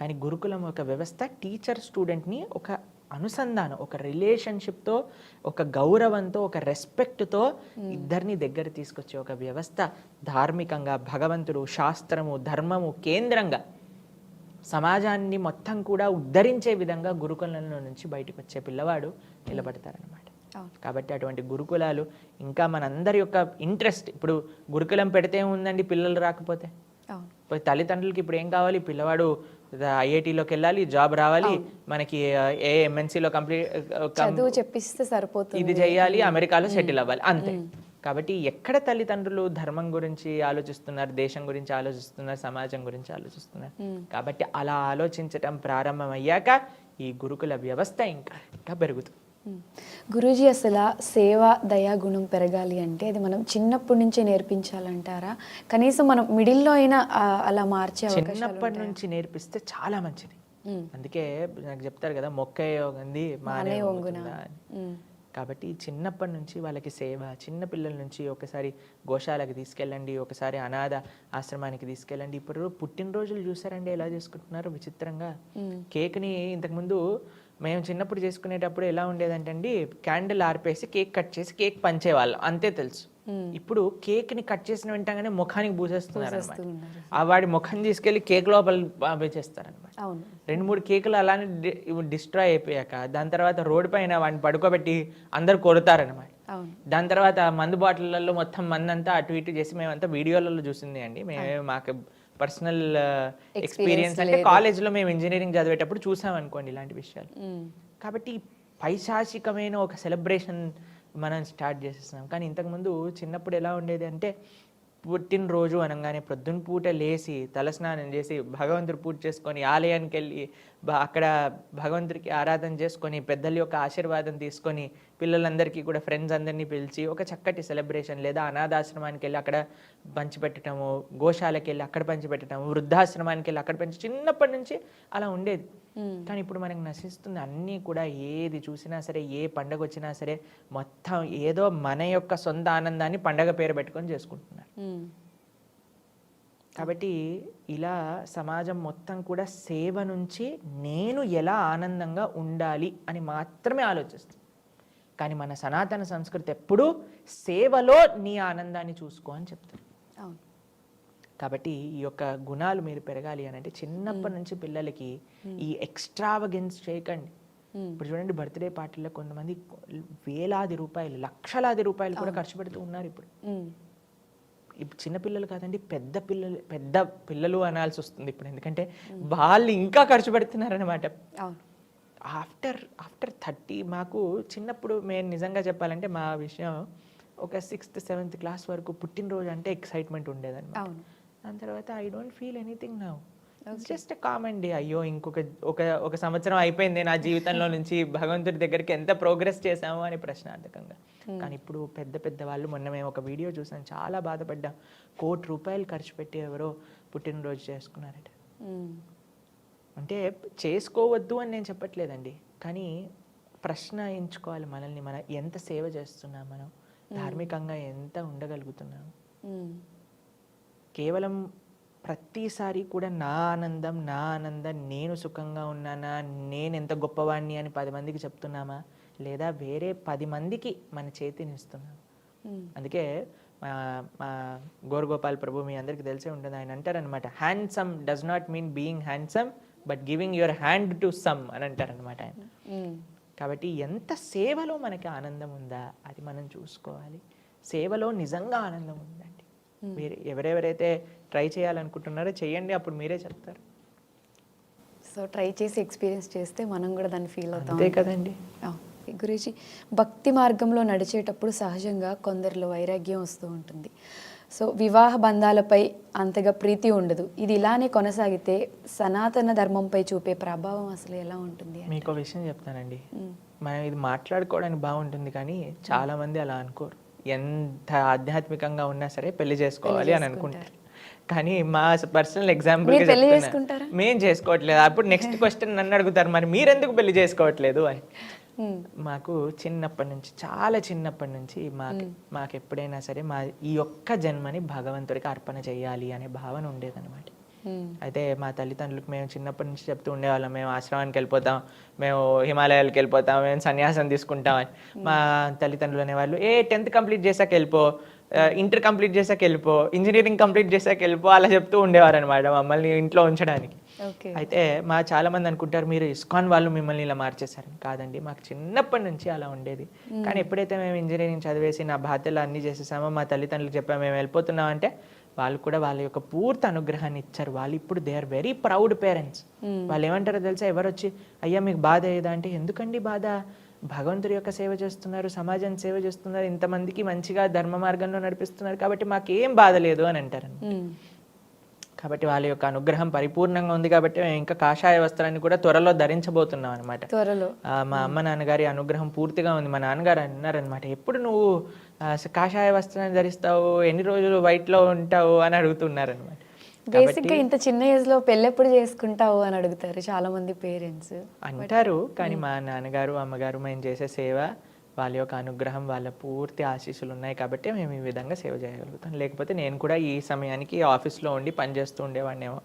కానీ గురుకులం ఒక వ్యవస్థ టీచర్ స్టూడెంట్ని ఒక అనుసంధానం, ఒక రిలేషన్షిప్తో, ఒక గౌరవంతో, ఒక రెస్పెక్ట్తో ఇద్దరిని దగ్గర తీసుకొచ్చే ఒక వ్యవస్థ ధార్మికంగా భగవంతుడు, శాస్త్రము, ధర్మము కేంద్రంగా సమాజాన్ని మొత్తం కూడా ఉద్ధరించే విధంగా గురుకులంలో నుంచి బయటకు వచ్చే పిల్లవాడు నిలబడతారనమాట. కాబట్టి అటువంటి గురుకులాలు ఇంకా మనందరి యొక్క ఇంట్రెస్ట్, ఇప్పుడు గురుకులం పెడితే ఉందండి పిల్లలు రాకపోతే, తల్లిదండ్రులకి ఇప్పుడు ఏం కావాలి, పిల్లవాడు ఐఐటీలోకి వెళ్ళాలి, జాబ్ రావాలి, మనకి ఏ ఎంఎన్సీలో చదువు చెప్పిస్తే సరిపోతుంది, ఇది చేయాలి, అమెరికాలో సెటిల్ అవ్వాలి, అంతే. కాబట్టి ఎక్కడ తల్లిదండ్రులు ధర్మం గురించి ఆలోచిస్తున్నారు, దేశం గురించి ఆలోచిస్తున్నారు, సమాజం గురించి ఆలోచిస్తున్నారు. కాబట్టి అలా ఆలోచించటం ప్రారంభమయ్యాక ఈ గురుకుల వ్యవస్థ ఇంకా పెరుగుతుంది. గురూజీ, అసలు సేవ దయా గుణం పెరగాలి అంటే అది మనం చిన్నప్పటి నుంచే నేర్పించాలంటారా? కనీసం మనం మిడిల్లో అయినా అలా మార్చే అవకాశాలు చిన్నప్పటి నుంచి నేర్పిస్తే చాలా మంచిది. అందుకే నాకు చెప్తారు కదా, మొక్క ఉంది మానే వంగుతుందా అని. కాబట్టి చిన్నప్పటి నుంచి వాళ్ళకి సేవ, చిన్న పిల్లల నుంచి ఒకసారి గోశాలకు తీసుకెళ్ళండి, ఒకసారి అనాథ ఆశ్రమానికి తీసుకెళ్ళండి. ఇప్పుడు పుట్టినరోజులు చూసారండి ఎలా చేసుకుంటున్నారు విచిత్రంగా. కేక్ని ఇంతకుముందు మేము చిన్నప్పుడు చేసుకునేటప్పుడు ఎలా ఉండేదంటే అండి, క్యాండిల్ ఆర్పేసి కేక్ కట్ చేసి కేక్ పంచేవాళ్ళం, అంతే తెలుసు. ఇప్పుడు కేక్ని కట్ చేసిన వెంటనే ముఖానికి పూసేస్తున్నారు అనమాట. ఆ వాడి ముఖం తీసుకెళ్లి కేక్ లోపల పంపించేస్తారు అనమాట. 2-3 కేకులు అలానే డిస్ట్రాయ్ అయిపోయాక దాని తర్వాత రోడ్డు పైన వాడిని పడుకోబెట్టి అందరు కొడతారనమాట. దాని తర్వాత మందు బాటిళ్లలో మొత్తం మందంతా అటు ఇటు చేసి మేమంతా వీడియోలలో చూసింది అండి. మాకు పర్సనల్ ఎక్స్పీరియన్స్ అంటే కాలేజ్లో మేము ఇంజనీరింగ్ చదివేటప్పుడు చూసాం అనుకోండి ఇలాంటి విషయాలు. కాబట్టి పైశాచికమైన ఒక సెలబ్రేషన్ మనం స్టార్ట్ చేసేస్తున్నాం. కానీ ఇంతకుముందు చిన్నప్పుడు ఎలా ఉండేది అంటే, పుట్టినరోజు అనగానే ప్రొద్దున పూట లేచి తలస్నానం చేసి భగవంతుడు పూజ చేసుకొని ఆలయానికి వెళ్ళి అక్కడ భగవంతుడికి ఆరాధన చేసుకొని పెద్దల యొక్క ఆశీర్వాదం తీసుకొని పిల్లలందరికీ కూడా ఫ్రెండ్స్ అందరినీ పిలిచి ఒక చక్కటి సెలబ్రేషన్, లేదా అనాథాశ్రమానికి వెళ్ళి అక్కడ పంచిపెట్టడము, గోశాలకి వెళ్ళి అక్కడ పంచిపెట్టడము, వృద్ధాశ్రమానికి వెళ్ళి అక్కడ పంచి, చిన్నప్పటి నుంచి అలా ఉండేది. కానీ ఇప్పుడు మనకు నశిస్తుంది అన్నీ కూడా. ఏది చూసినా సరే, ఏ పండగ వచ్చినా సరే మొత్తం ఏదో మన యొక్క సొంత ఆనందాన్ని పండగ పేరు పెట్టుకొని చేసుకుంటున్నారు. కాబట్టి ఇలా సమాజం మొత్తం కూడా సేవ నుంచి నేను ఎలా ఆనందంగా ఉండాలి అని మాత్రమే ఆలోచిస్తుంది. కానీ మన సనాతన సంస్కృతి ఎప్పుడూ సేవలో నీ ఆనందాన్ని చూసుకో అని చెప్తుంది. కాబట్టి ఈ యొక్క గుణాలు మీరు పెరగాలి అని అంటే చిన్నప్పటి నుంచి పిల్లలకి ఈ ఎక్స్ట్రావగెన్స్ చేయకండి. ఇప్పుడు చూడండి, బర్త్డే పార్టీలో కొంతమంది వేలాది రూపాయలు, లక్షలాది రూపాయలు కూడా ఖర్చు పెడుతూ ఉన్నారు. ఇప్పుడు చిన్నపిల్లలు కాదండి, పెద్ద పిల్లలు అనాల్సి వస్తుంది ఇప్పుడు. ఎందుకంటే వాళ్ళు ఇంకా ఖర్చు పెడుతున్నారనమాట. ఆఫ్టర్ 30 మాకు చిన్నప్పుడు మేము నిజంగా చెప్పాలంటే మా విషయం ఒక 6th 7th క్లాస్ వరకు పుట్టినరోజు అంటే ఎక్సైట్మెంట్ ఉండేదన్నమాట. దాని తర్వాత I don't feel anything now. Just common day. అయ్యో ఒక సంవత్సరం అయిపోయింది నా జీవితంలో నుంచి, భగవంతుడి దగ్గరికి ఎంత ప్రోగ్రెస్ చేశాము అని ప్రశ్నార్థకంగా. కానీ ఇప్పుడు పెద్ద వాళ్ళు, మొన్న మేము ఒక వీడియో చూసాం, చాలా బాధపడ్డాం. ₹1 కోటి ఖర్చు పెట్టి ఎవరో పుట్టినరోజు చేసుకున్నారట. అంటే చేసుకోవద్దు అని నేను చెప్పట్లేదండి, కానీ ప్రశ్నించుకోవాలి మనల్ని. మనం ఎంత సేవ చేస్తున్నాం, మనం ధార్మికంగా ఎంత ఉండగలుగుతున్నాం. కేవలం ప్రతిసారి కూడా నా ఆనందం, నేను సుఖంగా ఉన్నానా, నేను ఎంత గొప్పవాణ్ణి అని 10 మందికి చెప్తున్నామా, లేదా వేరే 10 మందికి మన చేతిని ఇస్తున్నాం. అందుకే మా గోరగోపాల్ ప్రభు మీ అందరికీ తెలిసే ఉంటుంది, ఆయన అంటారనమాట, handsome does not mean being handsome but giving your hand to some అని అంటారనమాట ఆయన. కాబట్టి ఎంత సేవలో మనకి ఆనందం ఉందా అది మనం చూసుకోవాలి. సేవలో నిజంగా ఆనందం ఉందండి. మీరు ఎవరెవరైతే ట్రై చేయాలనుకుంటున్నారో చేయండి, అప్పుడు మీరే చెప్తారు. సో ట్రై చేసి ఎక్స్పీరియన్స్ చేస్తే మనం కూడా దాన్ని ఫీల్ అవుతాం. అంతే కదండి. గురూజీ, భక్తి మార్గంలో నడిచేటప్పుడు సహజంగా కొందరిలో వైరాగ్యం వస్తూ ఉంటుంది. సో వివాహ బంధాలపై అంతగా ప్రీతి ఉండదు. ఇది ఇలానే కొనసాగితే సనాతన ధర్మంపై చూపే ప్రభావం అసలు ఎలా ఉంటుంది? మీకు విషయం చెప్తానండి, మనం ఇది మాట్లాడుకోవడానికి బాగుంటుంది, కానీ చాలా మంది అలా అనుకోరు. ఎంత ఆధ్యాత్మికంగా ఉన్నా సరే పెళ్లి చేసుకోవాలి అని అనుకుంటారు. కానీ మా పర్సనల్ ఎగ్జాంపుల్ మేము చేసుకోవట్లేదు. అప్పుడు నెక్స్ట్ క్వశ్చన్ నన్ను అడుగుతారు, మరి మీరెందుకు పెళ్లి చేసుకోవట్లేదు అని. మాకు చిన్నప్పటి నుంచి, చాలా చిన్నప్పటి నుంచి మాకు ఎప్పుడైనా సరే ఈ ఒక్క జన్మని భగవంతుడికి అర్పణ చేయాలి అనే భావన ఉండేదన్నమాట. అయితే మా తల్లిదండ్రులకు మేము చిన్నప్పటి నుంచి చెప్తూ ఉండేవాళ్ళం, మేము ఆశ్రమానికి వెళ్ళిపోతాం, మేము హిమాలయాలకు వెళ్ళిపోతాం, మేము సన్యాసం తీసుకుంటాం అని. మా తల్లిదండ్రులు అనేవాళ్ళు, 10th కంప్లీట్ చేశాక వెళ్ళిపో, ఇంటర్ కంప్లీట్ చేశాక వెళ్ళిపో, ఇంజనీరింగ్ కంప్లీట్ చేశాక వెళ్ళిపో, అలా చెప్తూ ఉండేవారు అనమాట మమ్మల్ని ఇంట్లో ఉంచడానికి. ఓకే. అయితే మా చాలా మంది అనుకుంటారు మీరు ఇస్కాన్ వాళ్ళు మిమ్మల్ని ఇలా మార్చేశారని. కాదండి, మాకు చిన్నప్పటి నుంచి అలా ఉండేది. కానీ ఎప్పుడైతే మేము ఇంజనీరింగ్ చదివేసి నా బాధ్యతలు అన్నీ చేసేసామో, మా తల్లిదండ్రులకు చెప్పాము మేము వెళ్ళిపోతున్నాం అంటే, వాళ్ళు కూడా వాళ్ళ యొక్క పూర్తి అనుగ్రహాన్ని ఇచ్చారు. వాళ్ళు ఇప్పుడు they are very proud parents. వాళ్ళు ఏమంటారో తెలుసా, ఎవరు వచ్చి అయ్యా మీకు బాధ ఏదా అంటే, ఎందుకండి బాధ, భగవంతుడి యొక్క సేవ చేస్తున్నారు, సమాజాన్ని సేవ చేస్తున్నారు, ఇంతమందికి మంచిగా ధర్మ మార్గంలో నడిపిస్తున్నారు, కాబట్టి మాకేం బాధ లేదు అని అంటారు. కాబట్టి వాళ్ళ యొక్క అనుగ్రహం పరిపూర్ణంగా ఉంది కాబట్టి మేము ఇంకా కాషాయ వస్త్రాన్ని కూడా త్వరలో ధరించబోతున్నాం అనమాట. త్వరలో మా అమ్మ నాన్నగారి అనుగ్రహం పూర్తిగా ఉంది. మా నాన్నగారు అన్నారనమాట, ఎప్పుడు నువ్వు కాషాయ వస్త్రాన్ని ధరిస్తావు, ఎన్ని రోజులు వైట్లో ఉంటావు అని అడుగుతున్నారనమాట. బేసిక్గా ఇంత చిన్న ఏజ్ లో పెళ్ళి ఎప్పుడు చేసుకుంటావు అని అడుగుతారు చాలా మంది పేరెంట్స్ అంటారు. కానీ మా నాన్నగారు అమ్మగారు మేము చేసే సేవ, వాళ్ళ యొక్క అనుగ్రహం, వాళ్ళ పూర్తి ఆశీస్సులు ఉన్నాయి కాబట్టి మేము ఈ విధంగా సేవ చేయగలుగుతాం. లేకపోతే నేను కూడా ఈ సమయానికి ఆఫీస్లో ఉండి పనిచేస్తూ ఉండేవాడినేమో.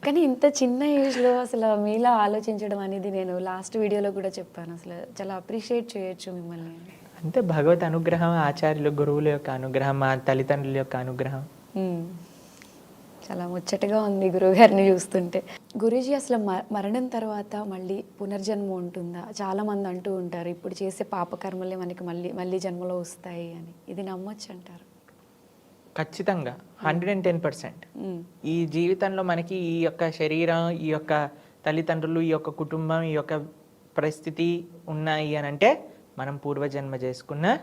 కానీ ఇంత చిన్న ఏజ్లో అసలు మీలా ఆలోచించడం అనేది నేను లాస్ట్ వీడియోలో కూడా చెప్పాను, అసలు చాలా అప్రిషియేట్ చేయొచ్చు మిమ్మల్ని. అంతే, భగవత్ అనుగ్రహం, ఆచార్యులు గురువుల యొక్క అనుగ్రహం, మా తల్లిదండ్రుల యొక్క అనుగ్రహం. చాలా ముచ్చటగా ఉంది గురువుగారిని చూస్తుంటే. గురూజీ, అసలు మరణం తర్వాత మళ్ళీ పునర్జన్మ ఉంటుందా? చాలా మంది అంటూ ఉంటారు ఇప్పుడు చేసే పాపకర్మలే మనకి మళ్ళీ మళ్ళీ జన్మలో వస్తాయి అని. ఇది నమ్మొచ్చు అంటారు? ఖచ్చితంగా 110%. ఈ జీవితంలో మనకి ఈ యొక్క శరీరం, ఈ యొక్క తల్లిదండ్రులు, ఈ యొక్క కుటుంబం, ఈ యొక్క పరిస్థితి ఉన్నాయి అని అంటే మనం పూర్వజన్మ చేసుకున్న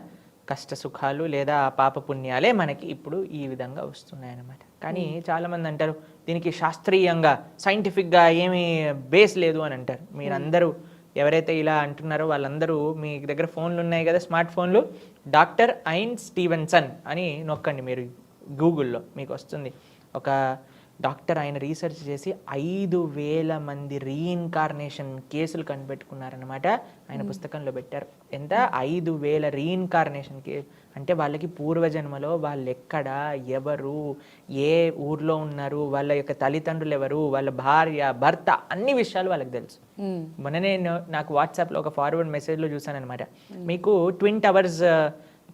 కష్ట సుఖాలు లేదా ఆ పాప పుణ్యాలే మనకి ఇప్పుడు ఈ విధంగా వస్తున్నాయి అన్నమాట. కానీ చాలామంది అంటారు దీనికి శాస్త్రీయంగా సైంటిఫిక్గా ఏమీ బేస్ లేదు అని అంటారు. మీరందరూ ఎవరైతే ఇలా అంటున్నారో వాళ్ళందరూ, మీ దగ్గర ఫోన్లు ఉన్నాయి కదా, స్మార్ట్ ఫోన్లు, డాక్టర్ ఐన్ స్టీవెన్సన్ అని నొక్కండి మీరు గూగుల్లో, మీకు వస్తుంది. ఒక డాక్టర్, ఆయన రీసెర్చ్ చేసి 5,000 మంది రీఇన్కార్నేషన్ కేసులు కనిపెట్టుకున్నారనమాట. ఆయన పుస్తకంలో పెట్టారు. ఎంత? 5,000 రీఇన్కార్నేషన్ కేసు. అంటే వాళ్ళకి పూర్వజన్మలో వాళ్ళు ఎక్కడ, ఎవరు, ఏ ఊర్లో ఉన్నారు, వాళ్ళ యొక్క తల్లిదండ్రులు ఎవరు, వాళ్ళ భార్య, భర్త, అన్ని విషయాలు వాళ్ళకి తెలుసు. మొన్ననే నాకు వాట్సాప్లో ఒక ఫార్వర్డ్ మెసేజ్లో చూసానమాట, మీకు ట్విన్ టవర్స్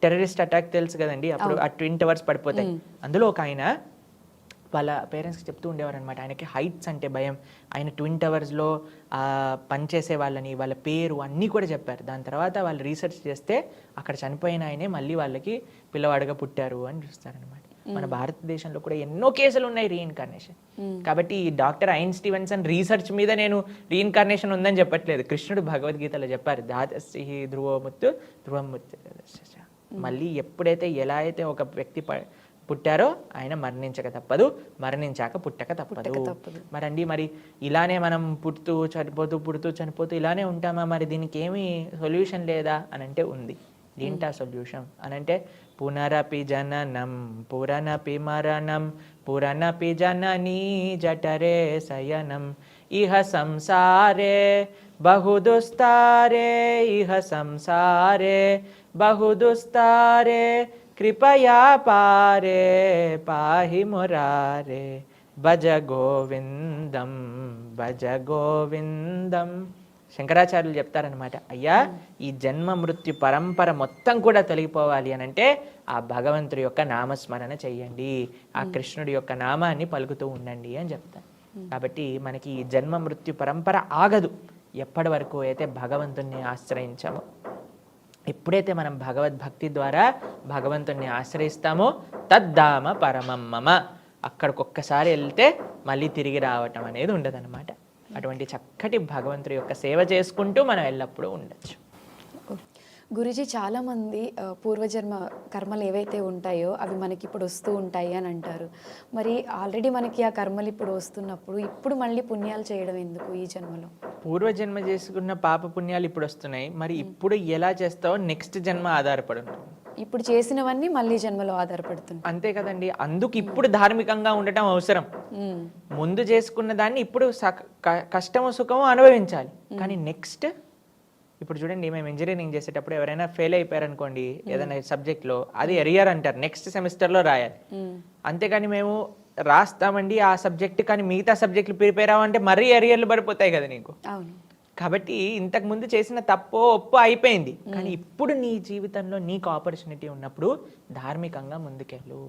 టెర్రరిస్ట్ అటాక్ తెలుసు కదండి, అప్పుడు ఆ ట్విన్ టవర్స్ పడిపోతాయి. అందులో ఒక ఆయన వాళ్ళ పేరెంట్స్కి చెప్తూ ఉండేవారు అనమాట, ఆయనకి హైట్స్ అంటే భయం. ఆయన ట్విన్ టవర్స్లో పనిచేసే వాళ్ళని, వాళ్ళ పేరు అన్నీ కూడా చెప్పారు. దాని తర్వాత వాళ్ళు రీసెర్చ్ చేస్తే అక్కడ చనిపోయిన ఆయనే మళ్ళీ వాళ్ళకి పిల్లవాడుగా పుట్టారు అని చూస్తారనమాట. మన భారతదేశంలో కూడా ఎన్నో కేసులు ఉన్నాయి రీఇన్కార్నేషన్. కాబట్టి ఈ డాక్టర్ ఐన్ స్టీవెన్సన్ రీసెర్చ్ మీద నేను రీఇన్కార్నేషన్ ఉందని చెప్పట్లేదు. కృష్ణుడు భగవద్గీతలో చెప్పారు, దాదస్సి ధ్రువముత్తు ధ్రువముత్తు. మళ్ళీ ఎప్పుడైతే ఎలా అయితే ఒక వ్యక్తి పుట్టారో ఆయన మరణించక తప్పదు, మరణించాక పుట్టక తప్పదు. మరి ఇలానే మనం పుడుతూ చనిపోతూ ఇలానే ఉంటామా? మరి దీనికి ఏమీ సొల్యూషన్ లేదా అని అంటే ఉంది. ఏంటా సొల్యూషన్ అని అంటే, పునరపి జననం పురనపి మరణం పురనపి జననీ జఠరే శయనం ఇహ సంసారే బహుదుస్తారే ఇహ సంసారే బహుదుస్తారే కృపయా పారే పాహి మురారే భజ గోవిందం భజ గోవిందం. శంకరాచార్యులు చెప్తారనమాట, అయ్యా ఈ జన్మ మృత్యు పరంపర మొత్తం కూడా తొలగిపోవాలి అని అంటే ఆ భగవంతుడి యొక్క నామస్మరణ చెయ్యండి, ఆ కృష్ణుడి యొక్క నామాన్ని పలుకుతూ ఉండండి అని చెప్తారు. కాబట్టి మనకి ఈ జన్మ మృత్యు పరంపర ఆగదు ఎప్పటి వరకు అయితే భగవంతుణ్ణి ఆశ్రయించామో. ఎప్పుడైతే మనం భగవద్భక్తి ద్వారా భగవంతుణ్ణి ఆశ్రయిస్తామో తద్ధామ పరమం మమ, అక్కడికి ఒక్కసారి వెళ్తే మళ్ళీ తిరిగి రావటం అనేది ఉండదన్నమాట. అటువంటి చక్కటి భగవంతుడి యొక్క సేవ చేసుకుంటూ మనం ఎల్లప్పుడూ ఉండొచ్చు. గురూజీ, చాలామంది పూర్వజన్మ కర్మలు ఏవైతే ఉంటాయో అవి మనకి ఇప్పుడు వస్తూ ఉంటాయి అని అంటారు. మరి ఆల్రెడీ మనకి ఆ కర్మలు ఇప్పుడు వస్తున్నప్పుడు ఇప్పుడు మళ్ళీ పుణ్యాలు చేయడం ఎందుకు ఈ జన్మలో? పూర్వజన్మ చేసుకున్న పాప పుణ్యాలు ఇప్పుడు వస్తున్నాయి, మరి ఇప్పుడు ఎలా చేస్తావో నెక్స్ట్ జన్మ ఆధారపడి ఉంటుంది. ఇప్పుడు చేసినవన్నీ మళ్ళీ జన్మలో ఆధారపడుతుంది, అంతే కదండి. అందుకు ఇప్పుడు ధార్మికంగా ఉండటం అవసరం. ముందు చేసుకున్న దాన్ని ఇప్పుడు కష్టము సుఖము అనుభవించాలి. కానీ నెక్స్ట్, ఇప్పుడు చూడండి, మేము ఇంజనీరింగ్ చేసేటప్పుడు ఎవరైనా ఫెయిల్ అయిపోయారనుకోండి ఏదైనా సబ్జెక్ట్లో, అది ఎరియర్ అంటారు, నెక్స్ట్ సెమిస్టర్లో రాయాలి. అంతేకాని మేము రాస్తామండి ఆ సబ్జెక్ట్, కానీ మిగతా సబ్జెక్టులు ప్రిపేర్ అవ్వంటే మరీ ఎరియర్లు పడిపోతాయి కదా నీకు. అవును. కాబట్టి ఇంతకు ముందు చేసిన తప్పో ఒప్పో అయిపోయింది, కానీ ఇప్పుడు నీ జీవితంలో నీకు ఆపర్చునిటీ ఉన్నప్పుడు ధార్మికంగా ముందుకెళ్ళు,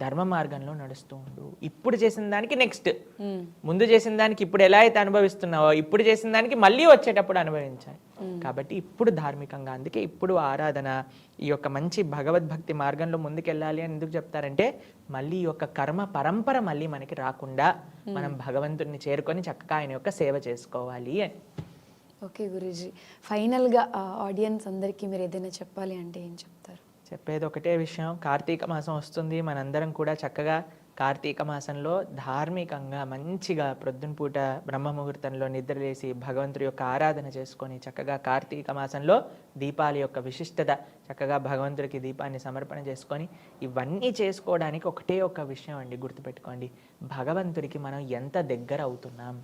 ధర్మ మార్గంలో నడుస్తూ ఉండు. ఇప్పుడు చేసిన దానికి నెక్స్ట్, ముందు చేసిన దానికి ఇప్పుడు ఎలా అయితే అనుభవిస్తున్నావో ఇప్పుడు చేసిన దానికి మళ్ళీ వచ్చేటప్పుడు అనుభవించాలి. కాబట్టి ఇప్పుడు ధార్మికంగా, అందుకే ఇప్పుడు ఆరాధన, ఈ యొక్క మంచి భగవద్భక్తి మార్గంలో ముందుకెళ్ళాలి అని ఎందుకు చెప్తారంటే, మళ్ళీ ఈ యొక్క కర్మ పరంపర మళ్ళీ మనకి రాకుండా మనం భగవంతుడిని చేరుకొని చక్కగా ఆయన యొక్క సేవ చేసుకోవాలి అని. ఓకే గురూజీ, ఫైనల్గా ఆడియన్స్ అందరికీ మీరు ఏదైనా చెప్పాలి అంటే ఏం చెప్తారు? చెప్పేది ఒకటే విషయం, కార్తీక మాసం వస్తుంది, మనందరం కూడా చక్కగా కార్తీక మాసంలో ధార్మికంగా మంచిగా ప్రొద్దున పూట బ్రహ్మ ముహూర్తంలో నిద్రలేసి భగవంతుడి యొక్క ఆరాధన చేసుకొని చక్కగా కార్తీక మాసంలో దీపాల యొక్క విశిష్టత, చక్కగా భగవంతుడికి దీపాన్ని సమర్పణ చేసుకొని ఇవన్నీ చేసుకోవడానికి ఒకటే ఒక విషయం అండి, గుర్తుపెట్టుకోండి, భగవంతుడికి మనం ఎంత దగ్గర అవుతున్నాం.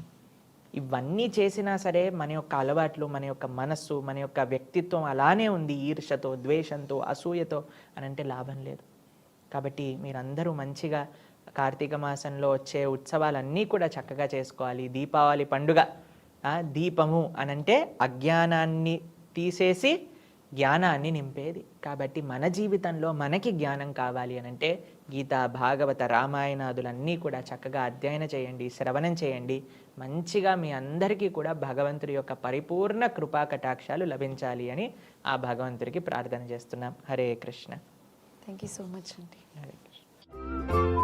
ఇవన్నీ చేసినా సరే మన యొక్క అలవాట్లు, మన యొక్క మనస్సు, మన యొక్క వ్యక్తిత్వం అలానే ఉంది, ఈర్షతో, ద్వేషంతో, అసూయతో అని అంటే లాభం లేదు. కాబట్టి మీరందరూ మంచిగా కార్తీక మాసంలో వచ్చే ఉత్సవాలన్నీ కూడా చక్కగా చేసుకోవాలి. దీపావళి పండుగ, దీపము అనంటే అజ్ఞానాన్ని తీసేసి జ్ఞానాన్ని నింపేది. కాబట్టి మన జీవితంలో మనకి జ్ఞానం కావాలి అనంటే గీత, భాగవత, రామాయణాదులన్నీ కూడా చక్కగా అధ్యయనం చేయండి, శ్రవణం చేయండి. మంచిగా మీ అందరికీ కూడా భగవంతుడి యొక్క పరిపూర్ణ కృపా కటాక్షాలు లభించాలి అని ఆ భగవంతుడికి ప్రార్థన చేస్తున్నాం. Hare Krishna. Thank you so much అండి. హరే కృష్ణ.